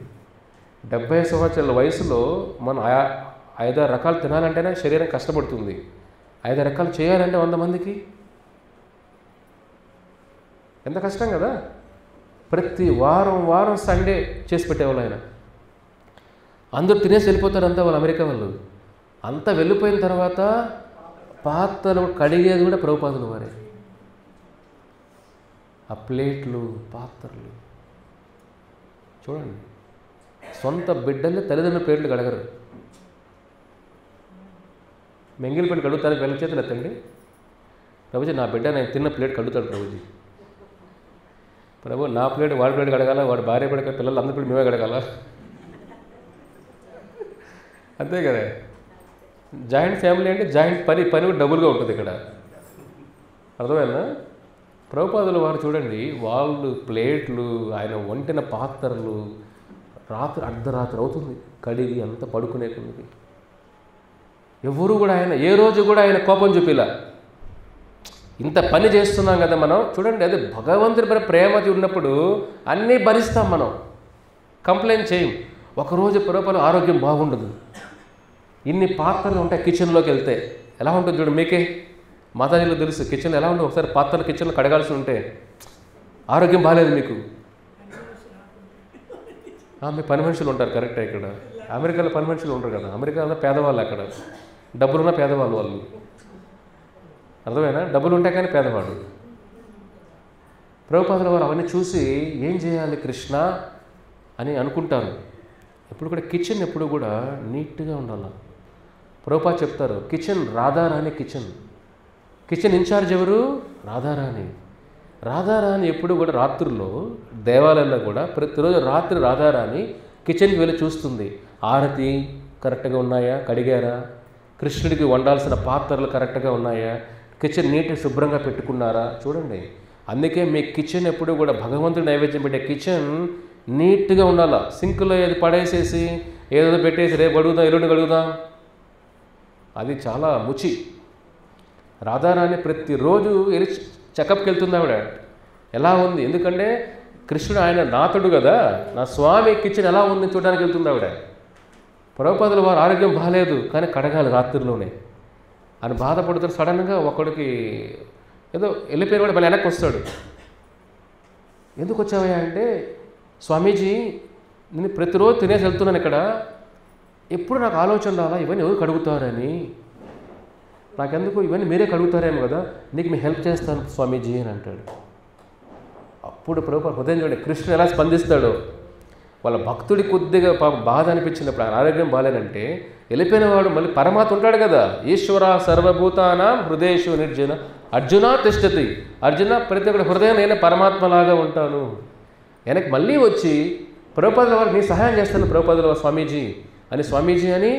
70 సంవత్సరాల వయసులో మనం 5-6 రకాలు తినాలంటేనే శరీరం కష్టపడుతుంది. 5 రకాలు చేయాలంటే 100 మందికి ఎంత కష్టం కదా. ప్రతి వారం సండే చేసి పెట్టేవాళ్ళు ఆయన. అందరూ తినేసి వెళ్ళిపోతారు అంతా వాళ్ళు అమెరికా వాళ్ళు. అంతా వెళ్ళిపోయిన తర్వాత పాత్రలు కడిగేది కూడా ప్రభుపాదుల వారే. ఆ ప్లేట్లు, పాత్రలు చూడండి, సొంత బిడ్డల్ని తల్లిదండ్రుల ప్లేట్లు కడగరు. మెంగిల్ ప్లేట్ కడుగుతానికి వెళ్ళ చేతులు ఎత్తండి. ప్రభుజీ, నా బిడ్డ నేను తిన్న ప్లేట్ కడుగుతాడు ప్రభుజీ. ప్రభు, నా ప్లేట్ వాడి ప్లేట్ కడగాల, వాడు భార్య ప్లేట్, పిల్లలు అందరి ప్లేట్ మేమే కడగాల. అంతే కదా. జాయింట్ ఫ్యామిలీ అంటే జాయింట్ పని డబుల్గా ఉంటుంది ఇక్కడ. అర్థమైనా? ప్రభుపాదుల వారు చూడండి, వాళ్ళు ప్లేట్లు, ఆయన వంటిన పాత్రలు అర్ధరాత్రి అవుతుంది కడిగి అంత పడుకునే కొద్ది. ఎవరు కూడా ఆయన ఏ రోజు కూడా ఆయన కోపం చూపిలా. ఇంత పని చేస్తున్నాం కదా మనం, చూడండి, అది భగవంతుడి పైన ప్రేమ ఉన్నప్పుడు అన్నీ భరిస్తాం మనం, కంప్లైంట్ చేయం. ఒకరోజు ప్రభుపాదుల ఆరోగ్యం బాగుండదు, ఇన్ని పాత్రలు ఉంటాయి కిచెన్లోకి వెళ్తే ఎలా ఉంటుంది చూడండి. మీకే మాతాజీలో తెలుసు కిచెన్లో ఎలా ఉంటుంది. ఒకసారి పాత్రలు కిచెన్లో కడగాల్సి ఉంటే ఆరోగ్యం బాగాలేదు మీకు, మీ పని మనుషులు ఉంటారు కరెక్టే. ఇక్కడ అమెరికాలో పని మనుషులు ఉంటారు కదా, అమెరికాలో పేదవాళ్ళు, అక్కడ డబ్బులున్న పేదవాళ్ళు వాళ్ళు. అర్థమైనా? డబ్బులు ఉంటాయి కానీ పేదవాడు. ప్రభుపాదుల వారు అవన్నీ చూసి ఏం చేయాలి కృష్ణ అని అనుకుంటారు. ఎప్పుడు కూడా కిచెన్ ఎప్పుడు కూడా నీట్గా ఉండాలి. ప్రభుపాద చెప్తారు, కిచెన్ రాధారాణి కిచెన్ ఇన్ఛార్జ్ ఎవరు? రాధారాణి. రాధారాణి ఎప్పుడు కూడా రాత్రుల్లో దేవాలయంలో కూడా ప్రతిరోజు రాత్రి రాధారాణి కిచెన్కి వెళ్ళి చూస్తుంది. ఆరతి కరెక్ట్గా ఉన్నాయా, కడిగారా, కృష్ణుడికి వండాల్సిన పాత్రలు కరెక్ట్గా ఉన్నాయా, కిచెన్ నీట్గా శుభ్రంగా పెట్టుకున్నారా చూడండి. అందుకే మీ కిచెన్ ఎప్పుడు కూడా భగవంతుడి నైవేద్యం పెట్టే కిచెన్ నీట్గా ఉండాలి. సింకులో ఏది పడేసేసి ఏదో పెట్టేసి రేపు అడుగుదాం ఎల్లుండి అడుగుదాం, అది చాలా ముచి. రాధారాణి ప్రతిరోజు వెళ్ళి చెకప్కి వెళ్తుంది ఆవిడ, ఎలా ఉంది. ఎందుకంటే కృష్ణుడు ఆయన నాథుడు కదా, నా స్వామి కిచెన్ ఎలా ఉంది చూడడానికి వెళ్తుంది ఆవిడ. ప్రభుపాదుల వారు ఆరోగ్యం బాగాలేదు కానీ కడగాలి రాత్రిలోనే అని బాధపడుతారు. సడన్గా ఒకడికి ఏదో వెళ్ళిపోయిన కూడా మళ్ళీ వెనక్కి వస్తాడు. ఎందుకు వచ్చావయ్యా అంటే, స్వామీజీ నేను ప్రతిరోజు తినేసి వెళ్తున్నాను, ఇక్కడ ఎప్పుడు నాకు ఆలోచన రాలా ఇవన్నీ ఎవరు కడుగుతారని, నాకెందుకు ఇవన్నీ మీరే కడుగుతారేమో కదా, నీకు మీ హెల్ప్ చేస్తాను స్వామీజీ అని అంటాడు. అప్పుడు ప్రభుపాద హృదయం చూడండి కృష్ణుడు ఎలా స్పందిస్తాడో. వాళ్ళ భక్తుడి కొద్దిగా బాధ అనిపించినప్పుడు, ఆయన ఆరోగ్యం బాగాలేనంటే వెళ్ళిపోయిన వాడు మళ్ళీ పరమాత్మ ఉంటాడు కదా, ఈశ్వర సర్వభూతానాం హృదయేషు నిర్జన అర్జున తిష్టతి. అర్జున ప్రతి ఒక్కటి హృదయం నేనే పరమాత్మలాగా ఉంటాను. వెనక్కి మళ్ళీ వచ్చి ప్రభుపాదుల వారు నీ సహాయం చేస్తాను ప్రభుపాదుల వారు స్వామీజీ అని స్వామీజీ అని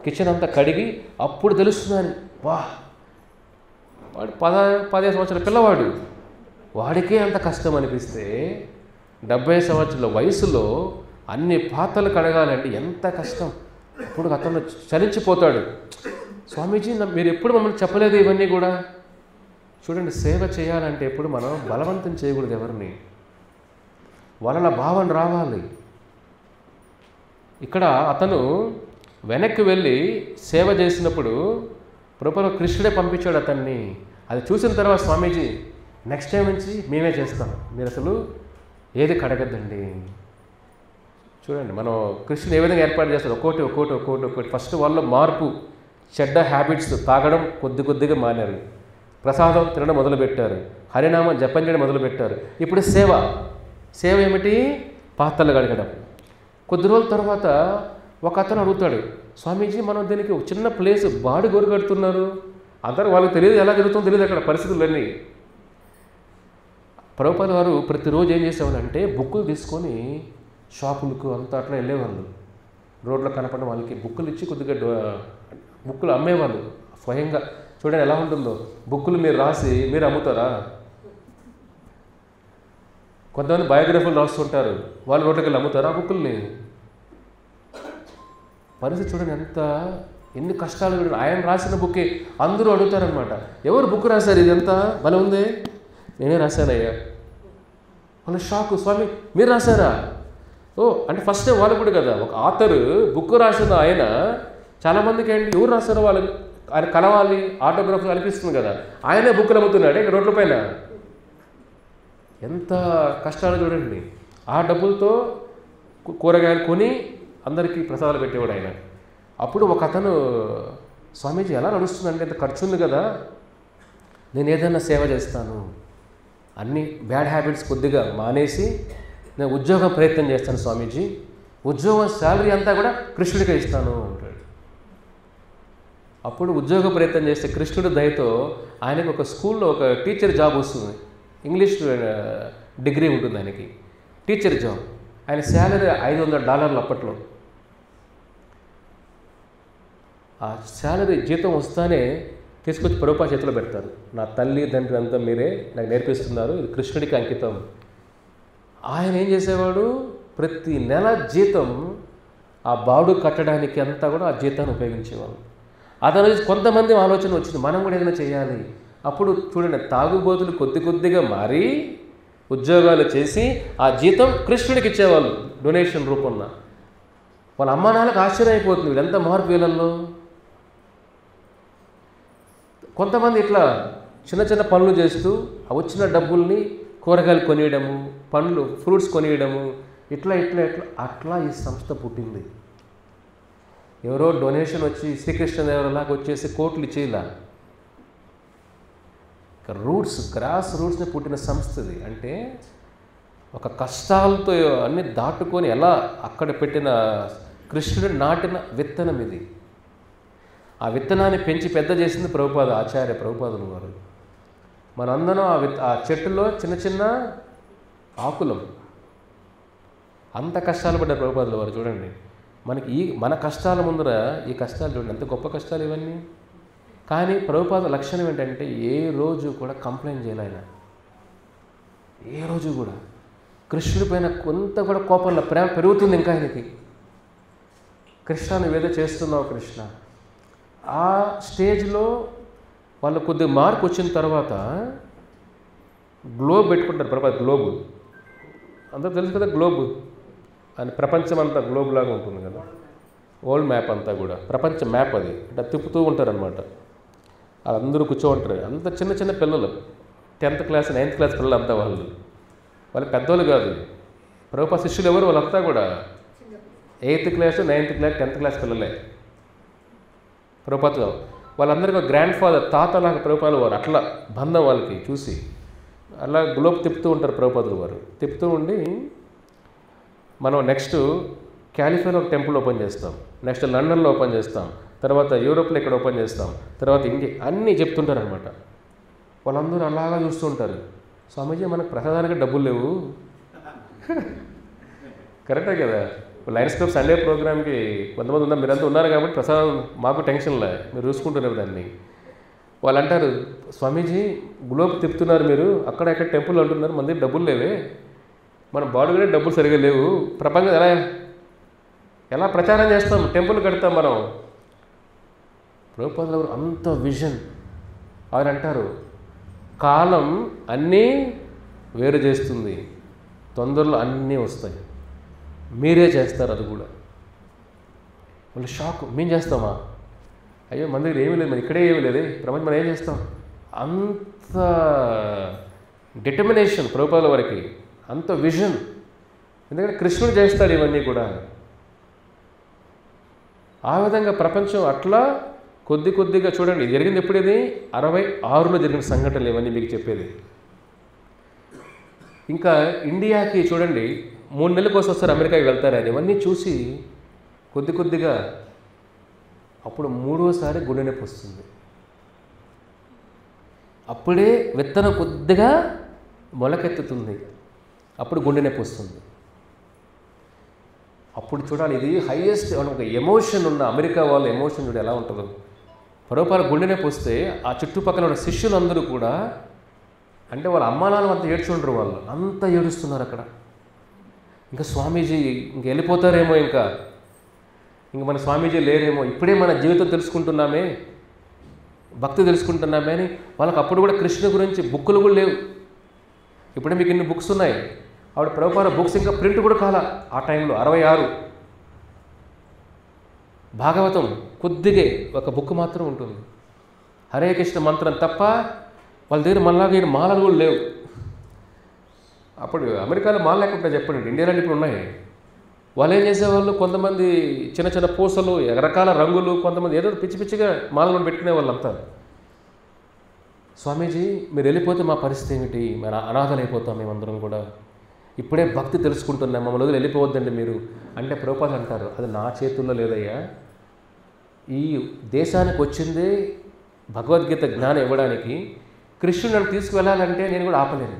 కిచెన్ అంతా కడిగి అప్పుడు తెలుస్తుందని. వా, వాడు 15 సంవత్సరాల పిల్లవాడు, వాడికే అంత కష్టం అనిపిస్తే 70 సంవత్సరాల వయసులో అన్ని పాత్రలు కడగాలంటే ఎంత కష్టం. అప్పుడు అతను చలించిపోతాడు. స్వామీజీ మీరు ఎప్పుడు మమ్మల్ని చెప్పలేదు ఇవన్నీ కూడా. చూడండి, సేవ చేయాలంటే ఎప్పుడు మనం బలవంతం చేయకూడదు ఎవరిని, వాళ్ళ భావన రావాలి. ఇక్కడ అతను వెనక్కి వెళ్ళి సేవ చేసినప్పుడు ప్రభువులో కృష్ణుడే పంపించాడు అతన్ని. అది చూసిన తర్వాత స్వామీజీ నెక్స్ట్ టైం నుంచి మేమే చేస్తాం, మీరు అసలు ఏది కడగద్దండి. చూడండి, మనం కృష్ణుడు ఏ విధంగా ఏర్పాటు చేస్తారు, ఒక్కోటి. ఫస్ట్ వాళ్ళ మార్పు, చెడ్డ హ్యాబిట్స్, తాగడం కొద్దిగా మానేరు, ప్రసాదం తినడం మొదలుపెట్టారు, హరినామం జపం చేయడం మొదలుపెట్టారు. ఇప్పుడు సేవ ఏమిటి? పాత్రలు కడగడం. కొద్ది రోజుల తర్వాత ఒక అతను అడుగుతాడు, స్వామీజీ మనం దీనికి ఒక చిన్న ప్లేస్ బాడి గోరు కడుతున్నారు, అందరూ వాళ్ళకి తెలియదు, ఎలా జరుగుతుందో తెలియదు అక్కడ పరిస్థితులన్నీ. ప్రభుపాద వారు ప్రతిరోజు ఏం చేసేవాళ్ళంటే బుక్కులు తీసుకొని షాపులకు అంతా అట్లా వెళ్ళేవాళ్ళు. రోడ్లో కనపడిన వాళ్ళకి బుక్కులు ఇచ్చి కొద్దిగా బుక్కులు అమ్మేవాళ్ళు స్వయంగా. చూడండి ఎలా ఉంటుందో, బుక్కులు మీరు రాసి మీరు అమ్ముతారా? కొంతమంది బయోగ్రఫీలు రాస్తుంటారు, వాళ్ళు రోడ్లకి వెళ్ళి అమ్ముతారా బుక్కుల్ని? పరిస్థితి చూడండి ఎన్ని కష్టాలు. చూడండి, ఆయన రాసిన బుక్కే అందరూ అడుగుతారనమాట, ఎవరు బుక్ రాశారు, ఇదంతా భలే ఉంది, నేనే రాశానయ్యా. వాళ్ళు షాకు, స్వామి మీరు రాశారా? ఓ అంటే ఫస్ట్ వాళ్ళు కూడా కదా, ఒక ఆథర్ బుక్ రాసిన ఆయన చాలామందికి ఏంటి ఎవరు రాశారో వాళ్ళకి ఆయన కలవాలి, ఆటోగ్రాఫ్ అనిపిస్తుంది కదా, ఆయనే బుక్కులు అమ్ముతున్నాడు ఇక్కడ రోడ్ల పైన. ఎంత కష్టాలు చూడండి. ఆ డబ్బులతో కూరగాయలు కొని అందరికీ ప్రసాదాలు పెట్టేవాడు ఆయన. అప్పుడు ఒక అతను, స్వామీజీ ఎలా నడుస్తుందంటే ఇంత ఖర్చు ఉంది కదా, నేను ఏదైనా సేవ చేస్తాను, అన్ని బ్యాడ్ హ్యాబిట్స్ కొద్దిగా మానేసి నేను ఉద్యోగం ప్రయత్నం చేస్తాను స్వామీజీ, ఉద్యోగం శాలరీ అంతా కూడా కృష్ణుడికే ఇస్తాను అంటాడు. అప్పుడు ఉద్యోగ ప్రయత్నం చేస్తే కృష్ణుడి దయతో ఆయనకు ఒక స్కూల్లో ఒక టీచర్ జాబ్ వస్తుంది, ఇంగ్లీష్ డిగ్రీ ఉంటుంది ఆయనకి, టీచర్ జాబ్. ఆయన శాలరీ $500 అప్పట్లో. ఆ శాలరీ జీతం వస్తానే తీసుకొచ్చి ప్రభుపాద చేతిలో పెడతారు, నా తల్లి తండ్రి అంతా మీరే నాకు నేర్పిస్తున్నారు, ఇది కృష్ణుడికి అంకితం. ఆయన ఏం చేసేవాడు, ప్రతి నెల జీతం ఆ బాడు కట్టడానికి అంతా కూడా ఆ జీతాన్ని ఉపయోగించేవాడు. అతను కొంతమంది ఆలోచన వచ్చింది, మనం కూడా ఏదైనా చేయాలి. అప్పుడు చూడండి, తాగుబోతులు కొద్దిగా మారి ఉద్యోగాలు చేసి ఆ జీతం కృష్ణుడికి ఇచ్చేవాళ్ళు డొనేషన్ రూపంలో. వాళ్ళ అమ్మా నాన్నలకు ఆశ్చర్యం అయిపోతుంది, వీళ్ళంతా మార్పు వీళ్ళల్లో. కొంతమంది ఇట్లా చిన్న పనులు చేస్తూ ఆ వచ్చిన డబ్బుల్ని కూరగాయలు కొనియడము, పండ్లు ఫ్రూట్స్ కొనియడము, ఇట్లా ఈ సంస్థ పుట్టింది. ఎవరో డొనేషన్ వచ్చి శ్రీకృష్ణదేవరాయలాగా వచ్చేసి కోట్లు ఇచ్చేలా, గ్రాస్ రూట్స్ని పుట్టిన సంస్థది. అంటే ఒక కష్టాలతో అన్ని దాటుకొని ఎలా అక్కడ పెట్టిన కృష్ణుడు నాటిన విత్తనం ఇది. ఆ విత్తనాన్ని పెంచి పెద్ద చేసింది ప్రభుపాద, ఆచార్య ప్రభుపాదులు వారు. మనందరం ఆ చెట్టులో చిన్న ఆకులం. అంత కష్టాలు పడ్డారు ప్రభుపాదులు వారు. చూడండి, మనకి మన కష్టాల ముందర ఈ కష్టాలు చూడండి, ఎంత గొప్ప కష్టాలు ఇవన్నీ. కానీ ప్రభుపాద లక్షణం ఏంటంటే ఏ రోజు కూడా కంప్లైంట్ చేయాలి ఆయన. ఏ రోజు కూడా కృష్ణుడి పైన కొంత కూడా కోపంలో ప్రేమ పెరుగుతుంది ఇంకా ఆయనకి. కృష్ణ నువ్వేదో చేస్తున్నావు కృష్ణ. ఆ స్టేజ్లో వాళ్ళు కొద్దిగా మార్పు వచ్చిన తర్వాత గ్లోబ్ పెట్టుకుంటారు ప్రభుపాద. గ్లోబ్ అందరూ తెలుసు కదా, గ్లోబ్ అని ప్రపంచం అంతా గ్లోబ్ లాగా ఉంటుంది కదా, వరల్డ్ మ్యాప్ అంతా కూడా ప్రపంచ మ్యాప్. అది అంటే తిప్పుతూ ఉంటారనమాట. అందరూ కూర్చోంటారు, అంత చిన్న పిల్లలు, 10th క్లాస్ 9th క్లాస్ పిల్లలు అంతా. వాళ్ళు పెద్దోళ్ళు కాదు, ప్రభుపాద శిష్యులు ఎవరు వాళ్ళంతా కూడా 8th class 9th class 10th class పిల్లలే ప్రభుపాద. వాళ్ళందరికీ గ్రాండ్ ఫాదర్, తాతలాగా ప్రభుపాదులు వారు. అట్లా బంధం వాళ్ళకి చూసి అలా గ్లోబ్ తిప్పుతూ ఉంటారు ప్రభుపాదులు వారు. తిప్పుతూ ఉండి మనం నెక్స్ట్ కాలిఫోర్నియా ఒక టెంపుల్ ఓపెన్ చేస్తాం, నెక్స్ట్ లండన్లో ఓపెన్ చేస్తాం, తర్వాత యూరోప్లో ఇక్కడ ఓపెన్ చేస్తాం, తర్వాత ఇండియా, అన్నీ చెప్తుంటారు అనమాట. వాళ్ళందరూ అలాగా చూస్తూ ఉంటారు. స్వామీజీ మనకు ప్రసాదానికి డబ్బులు లేవు. కరెక్టే కదా, లయన్స్ క్లబ్ సండే ప్రోగ్రామ్కి కొంతమంది ఉన్నారు, మీరంతా ఉన్నారు కాబట్టి ప్రసాదం మాకు టెన్షన్లే, మీరు చూసుకుంటున్నారు దాన్ని. వాళ్ళు అంటారు, స్వామీజీ గ్లోబ్ తిప్పుతున్నారు మీరు, అక్కడ ఎక్కడ టెంపుల్ అంటున్నారు, మన దగ్గర డబ్బులు లేవే, మన బాడీలోనే డబ్బులు సరిగా లేవు, ప్రపంచం ఎలా ప్రచారం చేస్తాం, టెంపుల్ కడతాం మనం. ప్రభుపాదుల వారు అంత విజన్. ఆయన అంటారు, కాలం అన్నీ వేరు చేస్తుంది, తొందరలో అన్నీ వస్తాయి, మీరే చేస్తారు అది కూడా. వాళ్ళు షాక్, మేము చేస్తామా? అయ్యో మన దగ్గర ఏమీ లేదు, మరి ఇక్కడే ఏమీ లేదు, ప్రపంచం మనం ఏం చేస్తాం? అంత డిటర్మినేషన్ ప్రభుపాదుల వారికి, అంత విజన్. ఎందుకంటే కృష్ణుడు చేస్తాడు ఇవన్నీ కూడా. ఆ విధంగా ప్రపంచం అట్లా కొద్ది కొద్దిగా చూడండి. జరిగింది ఎప్పుడు? ఇది 66లో జరిగిన సంఘటనలు ఇవన్నీ మీకు చెప్పేది. ఇంకా ఇండియాకి చూడండి 3 నెలల కోసం వస్తారు, అమెరికాకి వెళ్తారు. అని ఇవన్నీ చూసి కొద్ది కొద్దిగా అప్పుడు 3వసారి గుండె నొప్పి వస్తుంది. అప్పుడే విత్తనం కొద్దిగా మొలకెత్తుతుంది, అప్పుడు గుండె నొప్పి వస్తుంది. అప్పుడు చూడాలి, ఇది హైయెస్ట్ ఒక ఎమోషన్ ఉన్న అమెరికా వాళ్ళ ఎమోషన్ చూడ ఎలా ఉంటుందో. పరోపాల గుండె నొప్పి వస్తే ఆ చుట్టుపక్కల ఉన్న శిష్యులందరూ కూడా, అంటే వాళ్ళ అమ్మా నాన్న అంత ఏడ్చుంటారు, వాళ్ళు అంత ఏడుస్తున్నారు అక్కడ. ఇంకా స్వామీజీ ఇంక వెళ్ళిపోతారేమో, ఇంకా మన స్వామీజీ లేరేమో, ఇప్పుడే మన జీవితం తెలుసుకుంటున్నామే, భక్తి తెలుసుకుంటున్నామే అని వాళ్ళకి అప్పుడు కూడా కృష్ణ గురించి బుక్కులు కూడా లేవు. ఇప్పుడే మీకు ఇన్ని బుక్స్ ఉన్నాయి, ఆవిడ ప్రభుపాద బుక్స్ ఇంకా ప్రింట్ కూడా కాల ఆ టైంలో. 66 భాగవతం కొద్దిగే ఒక బుక్ మాత్రం ఉంటుంది, హరే కృష్ణ మంత్రం తప్ప. వాళ్ళ దగ్గర మనలాగా మాలలు కూడా లేవు. అప్పుడు అమెరికాలో మాల లేకుండా చెప్పండి, ఇండియాలో ఇప్పుడు ఉన్నాయి. వాళ్ళు ఏం చేసేవాళ్ళు, కొంతమంది చిన్న చిన్న పూసలు, రకరకాల రంగులు, కొంతమంది ఏదో పిచ్చి పిచ్చిగా మాలను పెట్టుకునే వాళ్ళంతా. స్వామీజీ మీరు వెళ్ళిపోతే మా పరిస్థితి ఏమిటి, మన అనాథలు అయిపోతాం మేమందరం కూడా, ఇప్పుడే భక్తి తెలుసుకుంటున్నాం, మమ్మల్ని వదిలి వెళ్ళిపోవద్దండి మీరు అంటే. ప్రభుపాద అంటారు, అది నా చేతుల్లో లేదయ్యా, ఈ దేశానికి వచ్చిందే భగవద్గీత జ్ఞానం ఇవ్వడానికి. కృష్ణుడు నన్ను తీసుకువెళ్ళాలంటే నేను కూడా ఆపలేను.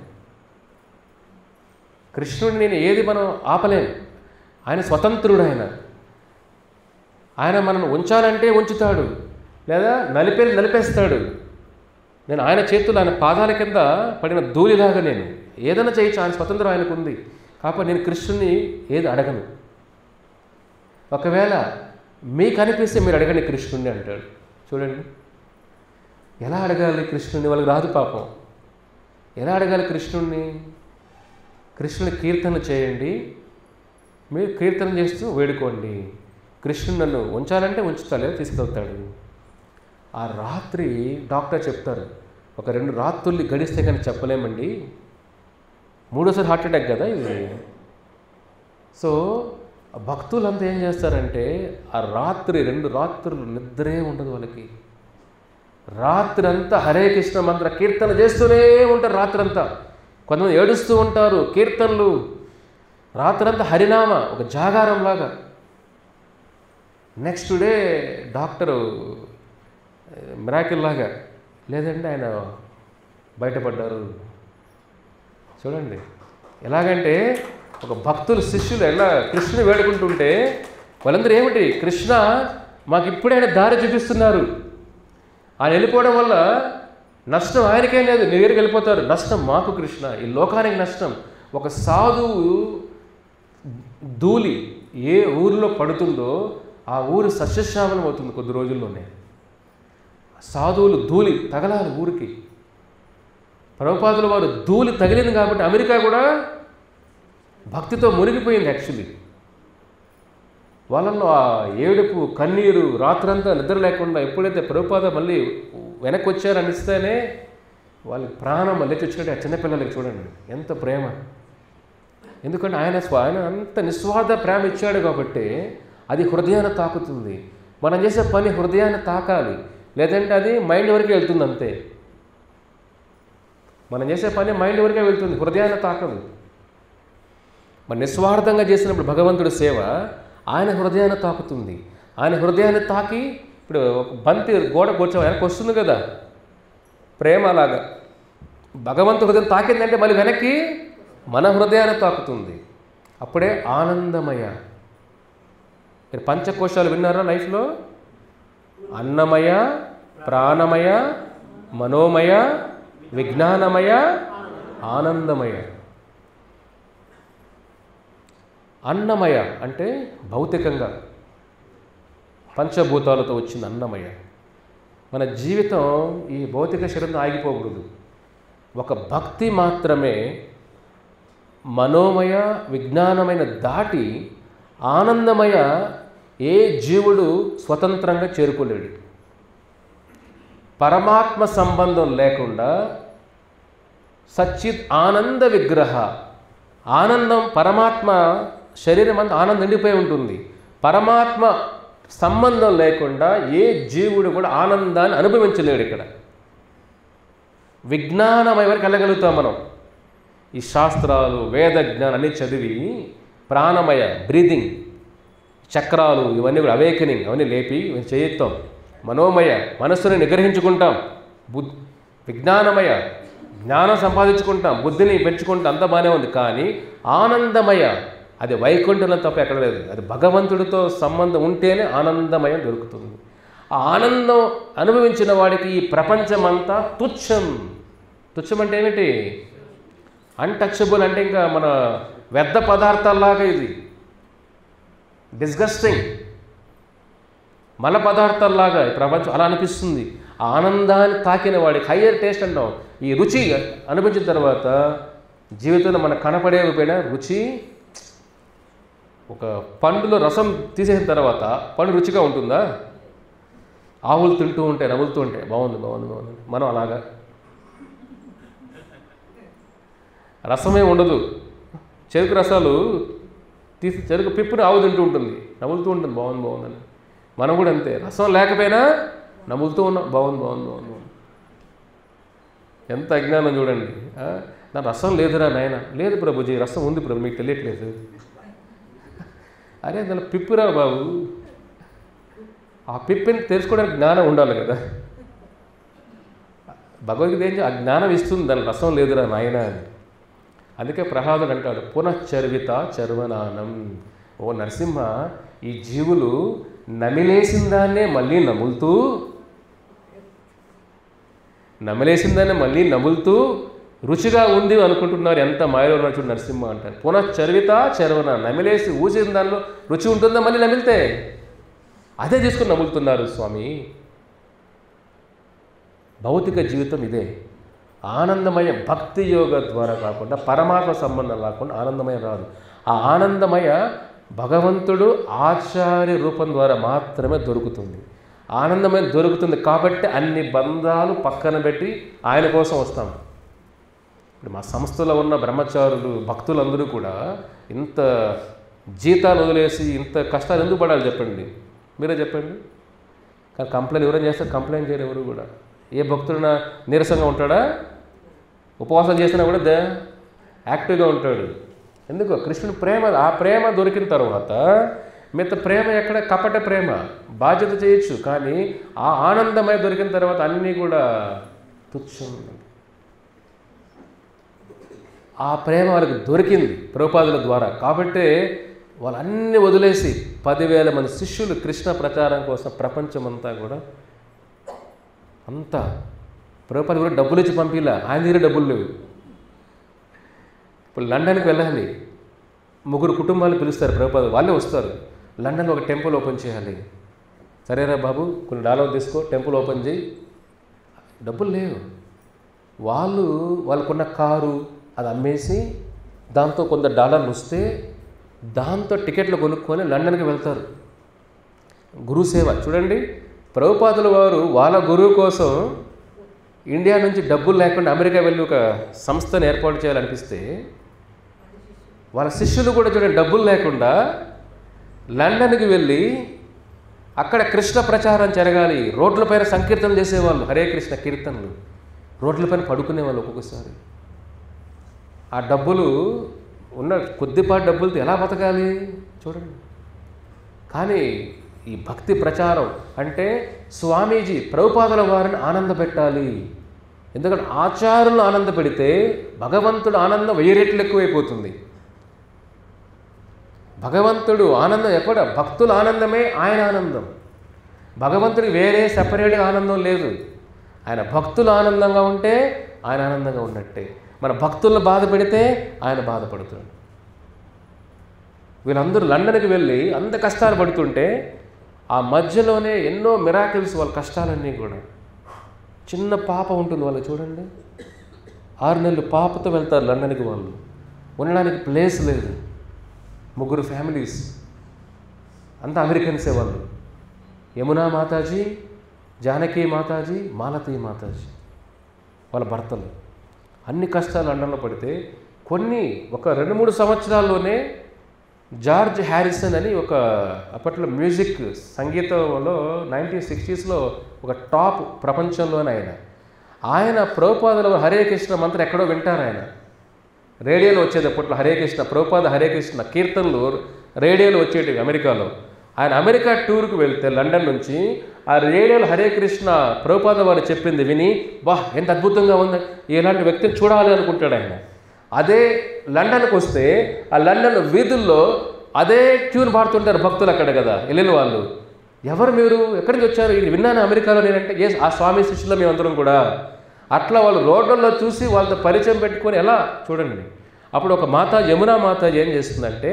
కృష్ణుడిని నేను ఏది మనం ఆపలేను. ఆయన స్వతంత్రుడు. ఆయన మనల్ని ఉంచాలంటే ఉంచుతాడు, లేదా నలిపేస్తాడు. నేను ఆయన చేతులు, ఆయన పాదాల కింద పడిన ధూళిలాగా నేను ఏదైనా చేయొచ్చు. ఆయన స్వతంత్రం ఆయనకు ఉంది. కాబట్టి నేను కృష్ణుని ఏది అడగను. ఒకవేళ మీకు అనిపిస్తే మీరు అడగండి కృష్ణుడిని అంటాడు. చూడండి ఎలా అడగాలి కృష్ణుడిని, వాళ్ళకి రాదు పాపం. ఎలా అడగాలి కృష్ణుడిని? కృష్ణుని కీర్తన చేయండి, మీరు కీర్తన చేస్తూ వేడుకోండి. కృష్ణుడు నన్ను ఉంచాలంటే ఉంచుతాలే, తీసుకెళ్తాడు. ఆ రాత్రి డాక్టర్ చెప్తారు, ఒక 2 రాత్రులు గడిస్తే కానీ చెప్పలేమండి, 3వసారి హార్ట్ అటాక్ కదా ఇది. సో భక్తులంతా ఏం చేస్తారంటే, ఆ రాత్రి 2 రాత్రులు నిద్రే ఉండదు వాళ్ళకి. రాత్రి అంతా హరే కృష్ణ మంత్ర కీర్తన చేస్తూనే ఉంటారు రాత్రంతా. కొంతమంది ఏడుస్తూ ఉంటారు, కీర్తనలు రాత్రంతా హరినామ, ఒక జాగారం లాగా. నెక్స్ట్ డే డాక్టరు మిరాకిల్ లాగా, లేదంటే ఆయన బయటపడ్డారు. చూడండి ఎలాగంటే, ఒక భక్తులు శిష్యులు ఎలా కృష్ణుని వేడుకుంటుంటే వాళ్ళందరూ ఏమిటి, కృష్ణ మాకు ఇప్పుడే ఆయన దారి చూపిస్తున్నారు, ఆయన వెళ్ళిపోవడం వల్ల నష్టం ఆయనకేం లేదు, నీ దగ్గరికి వెళ్ళిపోతారు, నష్టం మాకు కృష్ణ, ఈ లోకానికి నష్టం. ఒక సాధువు ధూళి ఏ ఊరిలో పడుతుందో ఆ ఊరు సస్యశ్యామలం అవుతుంది కొద్ది రోజుల్లోనే. సాధువులు ధూళి తగలాలి ఊరికి. ప్రభుపాదుల వారు ధూళి తగిలింది కాబట్టి అమెరికా కూడా భక్తితో మునిగిపోయింది. యాక్చువల్లీ వాళ్ళల్లో ఆ ఏడుపు, కన్నీరు, రాత్రంతా నిద్ర లేకుండా, ఎప్పుడైతే ప్రభుపాద మళ్ళీ వెనక్కి వచ్చారనిస్తేనే వాళ్ళకి ప్రాణం మళ్ళీ వచ్చినట్టు. ఆ చిన్నపిల్లలకి చూడండి ఎంత ప్రేమ. ఎందుకంటే ఆయన అంత నిస్వార్థ ప్రేమ ఇచ్చాడు కాబట్టి అది హృదయాన్ని తాకుతుంది. మనం చేసే పని హృదయాన్ని తాకాలి, లేదంటే అది మైండ్ వరకే వెళ్తుంది అంతే. మనం చేసే పని మైండ్ వరకే వెళ్తుంది, హృదయాన్ని తాకదు. మన నిస్వార్థంగా చేసినప్పుడు భగవంతుడి సేవ ఆయన హృదయాన్ని తాకుతుంది. ఆయన హృదయాన్ని తాకి, ఇప్పుడు ఒక బంతి గోడ కూర్చో వెనక్కి వస్తుంది కదా, ప్రేమ అలాగా భగవంతుడి హృదయం తాకిందంటే మళ్ళీ వెనక్కి మన హృదయాన్ని తాకుతుంది. అప్పుడే ఆనందమయ. మీరు పంచకోశాలు విన్నారా లైఫ్లో? అన్నమయ, ప్రాణమయ, మనోమయ, విజ్ఞానమయ, ఆనందమయ. అన్నమయ అంటే భౌతికంగా పంచభూతాలతో వచ్చింది అన్నమయ. మన జీవితం ఈ భౌతిక శరీరంలో ఆగిపోకూడదు. ఒక భక్తి మాత్రమే మనోమయ, విజ్ఞానమైన దాటి ఆనందమయ ఏ జీవుడు స్వతంత్రంగా చేరుకోలేడు. పరమాత్మ సంబంధం లేకుండా సచ్చిత్ ఆనంద విగ్రహ, ఆనందం పరమాత్మ శరీరం అంతా ఆనందం నిండిపోయి ఉంటుంది. పరమాత్మ సంబంధం లేకుండా ఏ జీవుడు కూడా ఆనందాన్ని అనుభవించలేడు. ఇక్కడ విజ్ఞానమయ వరకు వెళ్ళగలుగుతాం మనం. ఈ శాస్త్రాలు, వేద జ్ఞానం అన్నీ చదివి ప్రాణమయ, బ్రీదింగ్, చక్రాలు ఇవన్నీ కూడా అవేకనింగ్ అవన్నీ లేపి చేయిస్తాం. మనోమయ, మనస్సుని నిగ్రహించుకుంటాం. విజ్ఞానమయ, జ్ఞానం సంపాదించుకుంటాం, బుద్ధిని పెంచుకుంటాం, అంత బాగానే ఉంది. కానీ ఆనందమయ అది వైకుంఠంలో తప్ప ఎక్కడ లేదు. అది భగవంతుడితో సంబంధం ఉంటేనే ఆనందమయం దొరుకుతుంది. ఆ ఆనందం అనుభవించిన వాడికి ఈ ప్రపంచమంతా తుచ్చం. తుచ్చం అంటే ఏమిటి? అన్టచబుల్ అంటే ఇంకా మన వ్యర్థ పదార్థాల్లాగా ఇది. డిస్గస్టింగ్ మల పదార్థాల్లాగా ఈ ప్రపంచం అలా అనిపిస్తుంది. ఆనందాన్ని తాకిన వాడికి హయ్యర్ టేస్ట్ అంటాం. ఈ రుచి అనిపించిన తర్వాత జీవితంలో మనకు కనపడేపోయినా రుచి, ఒక పండులో రసం తీసేసిన తర్వాత పండు రుచిగా ఉంటుందా? ఆవులు తింటూ ఉంటే, నవ్వులుతూ ఉంటే బాగుంది బాగుంది బాగుంది. మనం అలాగా రసమే ఉండదు. చెరుకు రసాలు తీసి చెరుకు పిప్పుని ఆవు తింటూ ఉంటుంది, నవ్వులుతూ ఉంటుంది బాగుంది బాగుందని. మనం కూడా అంతే, రసం లేకపోయినా నవ్వులుతూ ఉన్నాం బాగుంది బాగుంది బాగుంది. ఎంత అజ్ఞానం చూడండి. నా రసం లేదురా నాయన. లేదు ప్రభుజీ, రసం ఉంది ప్రభు, మీకు తెలియట్లేదు. అరే దాని పిప్పురా బాబు. ఆ పిప్పిని తెలుసుకోవడానికి జ్ఞానం ఉండాలి కదా. భగవద్గీత ఏం ఆ జ్ఞానం ఇస్తుంది, దాని రసం లేదురా నాయన అని. అందుకే ప్రహ్లాదుడు అంటాడు, పునశ్చర్విత చర్వనానం. ఓ నరసింహ, ఈ జీవులు నమిలేసిన దాన్నే మళ్ళీ నమిలేసిందాన్ని రుచిగా ఉంది అనుకుంటున్నారు. ఎంత మాయలో ఉన్నారు చూడు నరసింహ అంటారు. పునశ్చర్విత చర్వన, నమిలేసి ఊసిన దానిలో రుచి ఉంటుందా మళ్ళీ నమిలితే? అదే తీసుకుని నములుతున్నారు స్వామి. భౌతిక జీవితం ఇదే. ఆనందమయ భక్తి యోగ ద్వారా కాకుండా, పరమాత్మ సంబంధం లేకుండా ఆనందమయ రాదు. ఆ ఆనందమయ భగవంతుడు ఆచార్య రూపం ద్వారా మాత్రమే దొరుకుతుంది. ఆనందమయ దొరుకుతుంది కాబట్టి అన్ని బంధాలు పక్కన పెట్టి ఆయన కోసం వస్తాం. ఇప్పుడు మా సంస్థలో ఉన్న బ్రహ్మచారులు, భక్తులందరూ కూడా ఇంత జీతాలు వదిలేసి ఇంత కష్టాలు ఎందుకు పడాలి చెప్పండి? మీరే చెప్పండి. కానీ కంప్లైంట్ ఎవరైనా చేస్తారు? కంప్లైంట్ చేయరు ఎవరు కూడా. ఏ భక్తుడైనా నీరసంగా ఉంటాడా? ఉపవాసం చేసినా కూడా యాక్టివ్గా ఉంటాడు. ఎందుకు? కృష్ణుని ప్రేమ. ఆ ప్రేమ దొరికిన తర్వాత మిగతా ప్రేమ ఎక్కడ? కపట ప్రేమ, బాధ్యత చేయొచ్చు. కానీ ఆ ఆనందమయ దొరికిన తర్వాత అన్నీ కూడా తుచ్చం. ఆ ప్రేమ వాళ్ళకి దొరికింది ప్రభుపాదుల ద్వారా. కాబట్టి వాళ్ళన్నీ వదిలేసి 10,000 మంది శిష్యులు కృష్ణ ప్రచారం కోసం ప్రపంచమంతా కూడా అంతా ప్రభుపాదులు కూడా డబ్బులు ఇచ్చి పంపిలా, ఆయన దగ్గర డబ్బులు లేవు. ఇప్పుడు లండన్కి వెళ్ళాలి, 3 కుటుంబాలు పిలుస్తారు ప్రభుపాదులు, వాళ్ళే వస్తారు. లండన్లో ఒక టెంపుల్ ఓపెన్ చేయాలి. సరేరా బాబు, కొన్ని $1 తీసుకో, టెంపుల్ ఓపెన్ చేయి. డబ్బులు లేవు. వాళ్ళకున్న కారు అది అమ్మేసి దాంతో కొంత $1 వస్తే దాంతో టికెట్లు కొనుక్కొని లండన్కి వెళ్తారు. గురుసేవ చూడండి. ప్రభుపాదుల వారు వాళ్ళ గురువు కోసం ఇండియా నుంచి డబ్బులు లేకుండా అమెరికా వెళ్ళి ఒక సంస్థను ఏర్పాటు చేయాలనిపిస్తే, వాళ్ళ శిష్యులు కూడా చూడండి డబ్బులు లేకుండా లండన్కి వెళ్ళి అక్కడ కృష్ణ ప్రచారం జరగాలి. రోడ్లపైన సంకీర్తనలు చేసేవాళ్ళు, హరే కృష్ణ కీర్తనలు. రోడ్లపైన పడుకునేవాళ్ళు ఒక్కొక్కసారి. ఆ డబ్బులు ఉన్న కొద్దిపాటి డబ్బులతో ఎలా బతకాలి చూడండి. కానీ ఈ భక్తి ప్రచారం అంటే స్వామీజీ ప్రభుపాదుల వారిని ఆనందపెట్టాలి. ఎందుకంటే ఆచారులను ఆనంద పెడితే భగవంతుడు ఆనందం 1000 రెట్లు ఎక్కువైపోతుంది. భగవంతుడు ఆనందం ఎక్కడ? భక్తుల ఆనందమే ఆయన ఆనందం. భగవంతుడికి వేరే సపరేట్గా ఆనందం లేదు. ఆయన భక్తులు ఆనందంగా ఉంటే ఆయన ఆనందంగా ఉన్నట్టే. మన భక్తులను బాధ పెడితే ఆయన బాధపడుతాడు. వీళ్ళందరూ లండన్కి వెళ్ళి అంత కష్టాలు పడుతుంటే ఆ మధ్యలోనే ఎన్నో మిరాకిల్స్, వాళ్ళ కష్టాలన్నీ కూడా. చిన్న పాప ఉంటుంది వాళ్ళు, చూడండి, 6 నెలలు పాపతో వెళ్తారు లండన్కి. వాళ్ళు ఉండడానికి ప్లేస్ లేదు, 3 ఫ్యామిలీస్, అంతా అమెరికన్సే వాళ్ళు. యమునా మాతాజీ, జానకి మాతాజీ, మాలతీ మాతాజీ వాళ్ళ భర్తలు. అన్ని కష్టాలు లండన్లో పడితే ఒక 2-3 సంవత్సరాల్లోనే జార్జ్ హ్యారిసన్ అని ఒక అప్పట్లో మ్యూజిక్ సంగీతంలో 1960s ఒక టాప్ ప్రపంచంలోనే ఆయన ప్రభుపాదుల హరే కృష్ణ మంత్రం ఎక్కడో వింటారు. ఆయన రేడియోలో వచ్చేది అప్పట్లో హరే కృష్ణ, ప్రభుపాద హరే కృష్ణ కీర్తనలు రేడియోలో వచ్చేటివి అమెరికాలో. ఆయన అమెరికా టూర్కి వెళ్తే లండన్ నుంచి ఆ రేడియోలో హరే కృష్ణ ప్రభుపాద వారు చెప్పింది విని, ఎంత అద్భుతంగా ఉంది, ఇలాంటి వ్యక్తిని చూడాలి అనుకుంటాడు ఆయన. అదే లండన్కి వస్తే ఆ లండన్ వీధుల్లో అదే ట్యూన్ పాడుతుంటారు భక్తులు అక్కడ కదా వెళ్ళిన వాళ్ళు. ఎవరు మీరు, ఎక్కడి నుంచి వచ్చారు? ఇది విన్నాను అమెరికాలో నేనంటే. ఆ స్వామి శిష్యులు మేమందరం కూడా. అట్లా వాళ్ళు రోడ్లలో చూసి వాళ్ళతో పరిచయం పెట్టుకొని ఎలా చూడండి. అప్పుడు ఒక మాతాజీ, యమునా మాతాజీ ఏం చేస్తుందంటే,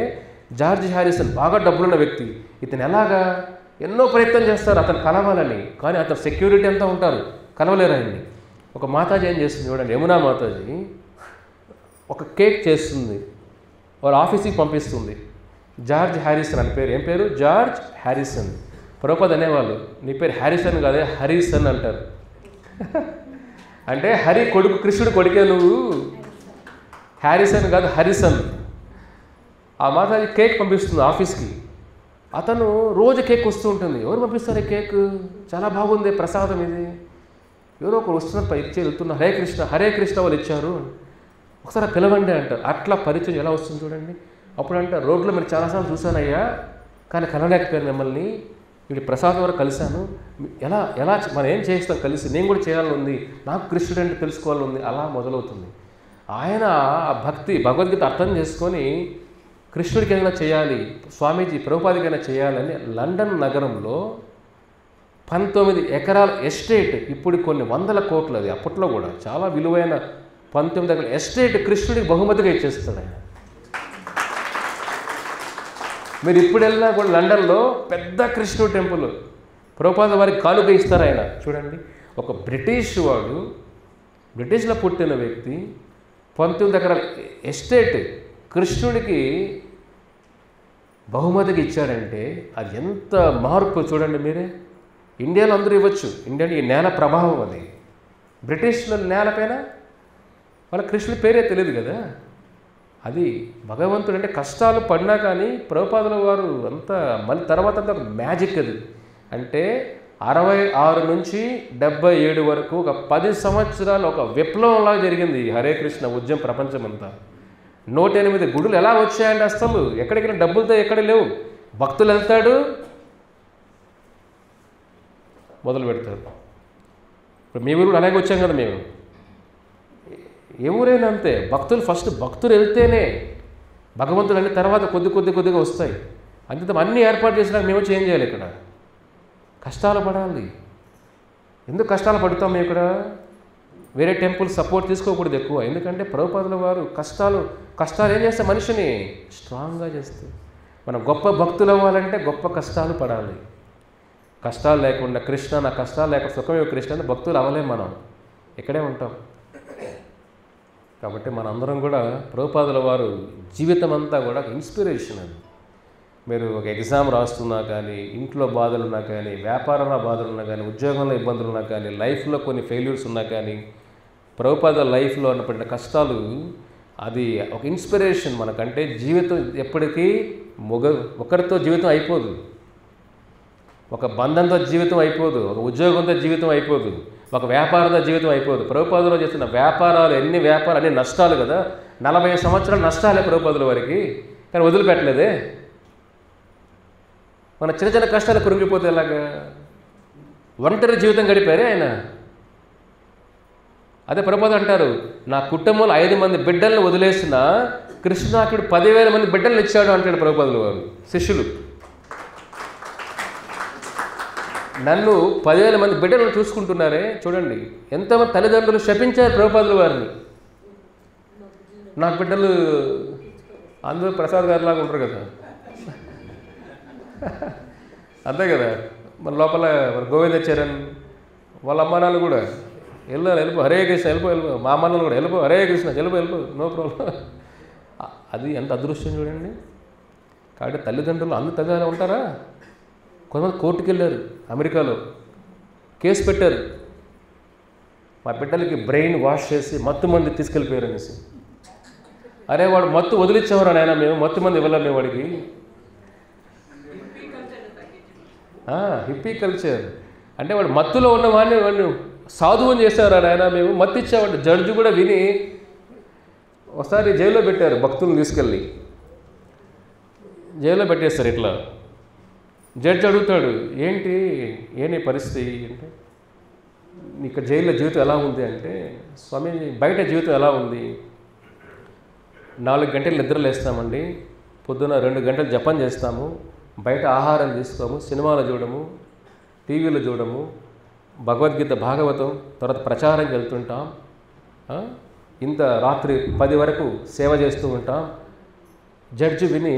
జార్జ్ హ్యారిసన్ బాగా డబ్బులున్న వ్యక్తి, ఇతను ఎలాగా ఎన్నో ప్రయత్నం చేస్తారు అతను కలవాలని, కానీ అతను సెక్యూరిటీ అంతా ఉంటారు, కలవలేరు ఆయన్ని. ఒక మాతాజీ ఏం చేస్తుంది చూడండి, యమునా మాతాజీ ఒక కేక్ చేస్తుంది, వాళ్ళ ఆఫీస్కి పంపిస్తుంది. జార్జ్ హ్యారిసన్ అని పేరు. ఏం పేరు? George Harrison. ప్రభుపాద అనేవాళ్ళు, నీ పేరు హ్యారిసన్ కాదే హరిసన్ అంటారు. అంటే హరి కొడుకు, కృష్ణుడు కొడుకే నువ్వు, హ్యారిసన్ కాదు హరిసన్. ఆ మాతాజీ కేక్ పంపిస్తుంది ఆఫీస్కి. అతను రోజు కేక్ వస్తూ ఉంటుంది. ఎవరు పంపిస్తారు ఈ కేక్? చాలా బాగుంది ప్రసాదం ఇది. ఎవరో ఒకరు వస్తున్నారు, ఇచ్చి వెళ్తున్నారు, హరే కృష్ణ హరే కృష్ణ వాళ్ళు ఇచ్చారు, ఒకసారి పిలవండి అంటారు. అట్లా పరిచయం ఎలా వస్తుంది చూడండి. అప్పుడు అంటారు, రోడ్లో మీరు చాలాసార్లు చూశానయ్యా, కానీ కలలేకపోయాను మిమ్మల్ని, వీడి ప్రసాదం వరకు కలిశాను, ఎలా మనం ఏం చేస్తాం కలిసి, నేను కూడా చేయాలని ఉంది, నాకు కృష్ణుడు అంటే తెలుసుకోవాలని ఉంది. అలా మొదలవుతుంది. ఆయన ఆ భక్తి భగవద్గీత అర్థం చేసుకొని కృష్ణుడికైనా చేయాలి, స్వామీజీ ప్రభుపాదికైనా చేయాలని లండన్ నగరంలో 19 ఎకరాల ఎస్టేట్, ఇప్పుడు కొన్ని 100 కోట్లు, అది అప్పట్లో కూడా చాలా విలువైన 19 ఎకరాల ఎస్టేట్ కృష్ణుడికి బహుమతిగా ఇచ్చేస్తాడు ఆయన. మీరు ఇప్పుడు వెళ్ళినా కూడా లండన్లో పెద్ద కృష్ణుడు టెంపుల్ ప్రభుపాద వారికి కానుక ఇస్తారు ఆయన. చూడండి, ఒక బ్రిటిష్ వాడు, బ్రిటిష్లో పుట్టిన వ్యక్తి 19 ఎకరాల ఎస్టేట్ కృష్ణుడికి బహుమతికి ఇచ్చాడంటే అది ఎంత మార్పు చూడండి మీరే. ఇండియాలో అందరూ ఇవ్వచ్చు, ఇండియాలో ఈ నేల ప్రభావం అది. బ్రిటిష్లో నేలపైన వాళ్ళ కృష్ణుడి పేరే తెలియదు కదా. అది భగవంతుడు అంటే కష్టాలు పడినా కానీ ప్రభుపాదుల వారు అంతా మళ్ళీ తర్వాత అంతా ఒక మ్యాజిక్ అది. అంటే 66 నుంచి 77 వరకు ఒక 10 సంవత్సరాలు ఒక విప్లవంలాగా జరిగింది హరే కృష్ణ ఉద్యమం ప్రపంచమంతా. 108 గుడులు ఎలా వచ్చాయండి అసలు? ఎక్కడికైనా డబ్బులతో ఎక్కడ లేవు. భక్తులు వెళ్తాడు, మొదలు పెడతారు. ఇప్పుడు మీ ఊరు అలాగే వచ్చాం కదా మేము. ఏ ఊరైనా అంతే, భక్తులు వెళ్తేనే భగవంతుడు అన్ని తర్వాత కొద్దిగా వస్తాయి. అంతే అన్నీ ఏర్పాటు చేసినాక మేము చేంజ్ చేయాలి. ఇక్కడ కష్టాలు పడాలి. ఎందుకు కష్టాలు పడుతాం మేము ఇక్కడ? వేరే టెంపుల్ సపోర్ట్ తీసుకోకూడదు ఎక్కువ. ఎందుకంటే ప్రభుపాదుల వారు కష్టాలు ఏం చేస్తే మనిషిని స్ట్రాంగ్గా చేస్తాయి. మనం గొప్ప భక్తులు అవ్వాలంటే గొప్ప కష్టాలు పడాలి. కష్టాలు లేకుండా కృష్ణ నా కష్టాలు లేకుండా సుఖమే కృష్ణ అంటే భక్తులు అవ్వలేం, మనం ఇక్కడే ఉంటాం. కాబట్టి మనందరం కూడా ప్రభుపాదుల వారు జీవితం అంతా కూడా ఇన్స్పిరేషన్. అది మీరు ఒక ఎగ్జామ్ రాస్తున్నా కానీ, ఇంట్లో బాధలు ఉన్నా కానీ, వ్యాపారంలో బాధలు ఉన్నా కానీ, ఉద్యోగంలో ఇబ్బందులు ఉన్నా కానీ, లైఫ్లో కొన్ని ఫెయిల్యూర్స్ ఉన్నా కానీ, ప్రభుపాద లైఫ్లో ఉన్నటువంటి కష్టాలు అది ఒక ఇన్స్పిరేషన్ మనకంటే. జీవితం ఎప్పటికీ ఒకరితో జీవితం అయిపోదు, ఒక బంధంతో జీవితం అయిపోదు, ఒక ఉద్యోగంతో జీవితం అయిపోదు, ఒక వ్యాపారంతో జీవితం అయిపోదు. ప్రభుపాదులో చేస్తున్న వ్యాపారాలు అన్ని నష్టాలు కదా. 40 సంవత్సరాలు నష్టాలే ప్రభుపాదుల వారికి, కానీ వదిలిపెట్టలేదే. మన చిన్న కష్టాలు కృంగిపోతే ఎలాగా? ఒంటరి జీవితం గడిపారే ఆయన. అదే ప్రభుపాద అంటారు, నా కుటుంబంలో 5 మంది బిడ్డలను వదిలేసిన కృష్ణాకుడు 10,000 మంది బిడ్డలను ఇచ్చాడు అంటాడు ప్రభుపాదులు వారు. శిష్యులు నన్ను 10,000 మంది బిడ్డలను చూసుకుంటున్నారే చూడండి. ఎంతమంది తల్లిదండ్రులు శపించారు ప్రభుపాదులు వారిని. నా బిడ్డలు అందరూ ప్రసాద్ గారిలాగా ఉంటారు కదా, అంతే కదా. మన లోపల మన గోవిందచరణ్ వాళ్ళ అమ్మానాలు కూడా వెళ్ళిపో హరే కృష్ణ వెళ్ళిపో మా అమ్మానాలు కూడా వెళ్ళిపో హరే కృష్ణ వెళ్ళిపో నో ప్రాబ్లం. అది ఎంత అదృష్టం చూడండి. కాబట్టి తల్లిదండ్రులు అందు తగానే ఉంటారా? కొంతమంది కోర్టుకు వెళ్ళారు, అమెరికాలో కేసు పెట్టారు, మా బిడ్డలకి బ్రెయిన్ వాష్ చేసి మత్తు మంది తీసుకెళ్ళిపోయారు అనేసి. అరే వాడు మత్తు వదిలిచ్చేవారు నాయన, మేము మత్తు మంది ఇవ్వలేము వాడికి. హిప్పీ కల్చర్ అంటే వాడు మత్తులో ఉన్న వాడిని సాధువుని చేసేవారు నాయన, మేము మత్తు ఇచ్చేవాడు. జడ్జి కూడా విని ఒకసారి జైల్లో పెట్టారు, భక్తులను తీసుకెళ్ళి జైల్లో పెట్టేస్తారు. ఇట్లా జడ్జి అడుగుతాడు, ఏంటి పరిస్థితి అంటే, ఇక్కడ జైల్లో జీవితం ఎలా ఉంది అంటే, స్వామి బయట జీవితం ఎలా ఉంది? 4 గంటలు నిద్రలు వేస్తామండి, పొద్దున 2 గంటలు జపం చేస్తాము, బయట ఆహారం తీసుకోము, సినిమాలు చూడము, టీవీలు చూడము, భగవద్గీత భాగవతం తర్వాత ప్రచారంకి వెళ్తుంటాం, ఇంత రాత్రి 10 వరకు సేవ చేస్తూ ఉంటాం. జడ్జి విని,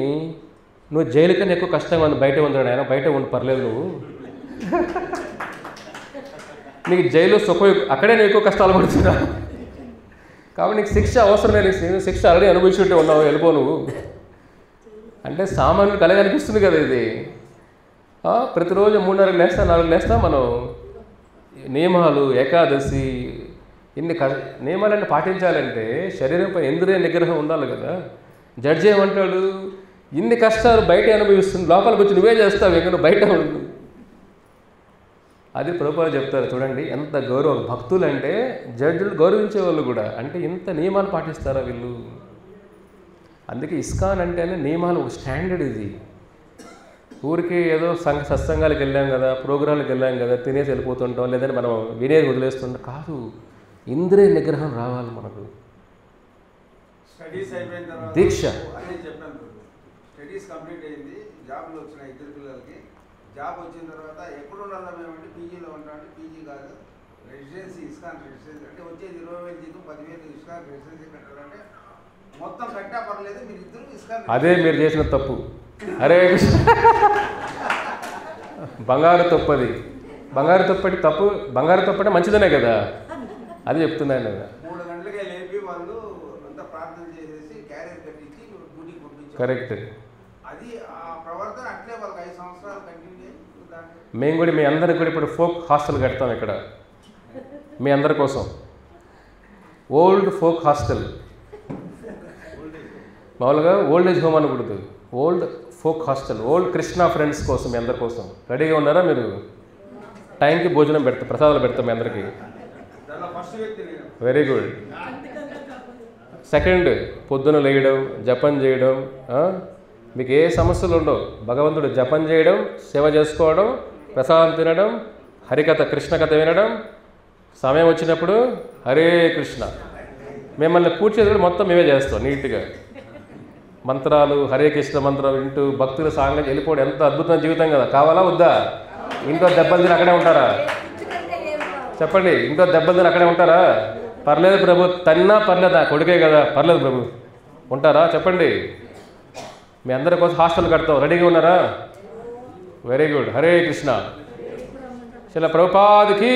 నువ్వు జైలు కన్నా ఎక్కువ కష్టంగా ఉంది బయట ఉండడు ఆయన, బయట ఉండి పర్లేదు నువ్వు, నీకు జైలు సుఖం అక్కడే నువ్వు ఎక్కువ కష్టాలు పడుతున్నావు, కాబట్టి నీకు శిక్ష అవసరం లేదు, శిక్ష ఆల్రెడీ అనుభవించుంటే ఉన్నావు, వెళ్ళిపో నువ్వు అంటే. సామాన్యులు కలగా అనిపిస్తుంది కదా ఇది. ప్రతిరోజు 3:30 లేస్తా 4 లేస్తా మనం నియమాలు, ఏకాదశి, ఇన్ని నియమాలన్నీ పాటించాలంటే శరీరంపై ఇంద్రియ నిగ్రహం ఉండాలి కదా. జడ్జి ఏమంటాడు, ఇన్ని కష్టాలు బయట అనుభవిస్తుంది, లోపలికి వచ్చి నువ్వే చేస్తావు, ఎక్కడ బయట ఉండు. అది ప్రభుపాదులు చెప్తారు చూడండి, ఎంత గౌరవం. భక్తులు అంటే జడ్జిలు గౌరవించే వాళ్ళు కూడా, అంటే ఇంత నియమాలు పాటిస్తారా వీళ్ళు. అందుకే ఇస్కాన్ అంటేనే నియమాలు ఒక స్టాండర్డ్. ఇది ఊరికి ఏదో సత్సంగాలకు వెళ్ళాం కదా, ప్రోగ్రాంలకు వెళ్ళాం కదా, తినేసి వెళ్ళిపోతుంటాం, లేదంటే మనం వినేది వదిలేస్తుంటాం కాదు. ఇంద్రియ నిగ్రహం రావాలి మనకు. స్టడీస్ అయిపోయిన తర్వాత దీక్ష అదే చెప్పాను, స్టడీస్ కంప్లీట్ అయింది, జాబ్లు వచ్చినాయి 2 పిల్లలకి. జాబ్ వచ్చిన తర్వాత ఎప్పుడు ఉండాలి మేమంటే పీజీలో ఉంటామంటే, పీజీ కాదు రెసిడెన్సీ, ఇస్కాన్ రెసిడెన్సీ అంటే వచ్చేది 20,000 జీతం, 10,000 ఇస్కాన్ రెసిడెన్సీ కట్టాలంటే మొత్తం కట్టా పర్లేదు, మీరు ఇద్దరు ఇస్కాన్. అదే మీరు చేసిన తప్పు. అరే బంగారు తప్పది, బంగారు తప్పటి తప్పు, బంగారు తప్పటే మంచిదనే కదా, అది చెప్తున్నాను కదా. 3 గంటలకే లేపి వాళ్ళు అంతా ప్రార్థన చేసేసి క్యారియర్ కట్టించి డ్యూటీకి పంపించారు. కరెక్ట్. అది ఆ ప్రవర్తన అట్లే వాళ్ళకి 5 సంవత్సరాలు కంటిన్యూ చేసి. మేము కూడా మీ అందరికి కూడా ఇప్పుడు ఫోక్ హాస్టల్ కడతాం ఇక్కడ మీ అందరి కోసం. ఓల్డ్ ఫోక్ హాస్టల్, మామూలుగా ఓల్డ్ ఏజ్ హోమ్ అనకూడదు, old folk hostel, old Krishna friends కోసం, మీ అందరి కోసం. రెడీగా ఉన్నారా మీరు? టైంకి భోజనం పెడతాం, ప్రసాదాలు పెడతాం మీ అందరికీ. Very good. సెకండ్, పొద్దున లేయడం, జపం చేయడం, మీకు ఏ సమస్యలు ఉండవు. భగవంతుడు జపం చేయడం, సేవ చేసుకోవడం, ప్రసాదం తినడం, హరికథ కృష్ణ కథ వినడం, సమయం వచ్చినప్పుడు హరే కృష్ణ. మిమ్మల్ని పూర్తి చేసి మొత్తం మేమే చేస్తాం నీట్గా. మంత్రాలు, హరే కృష్ణ మంత్రం వింటూ భక్తుల సాంగం వెళ్ళిపోవడం ఎంత అద్భుతమైన జీవితం కదా. కావాలా వద్దా? ఇంట్లో దెబ్బలు తిని అక్కడే ఉంటారా? చెప్పండి, ఇంట్లో దెబ్బలు తిని అక్కడే ఉంటారా? పర్లేదు ప్రభు, తన్నా పర్లేదా, కొడుకే కదా, పర్లేదు ప్రభు, ఉంటారా? చెప్పండి. మీ అందరి కోసం హాస్టల్ కడతాం, రెడీగా ఉన్నారా? Very good. హరే కృష్ణ. శిల ప్రభుపాద్కి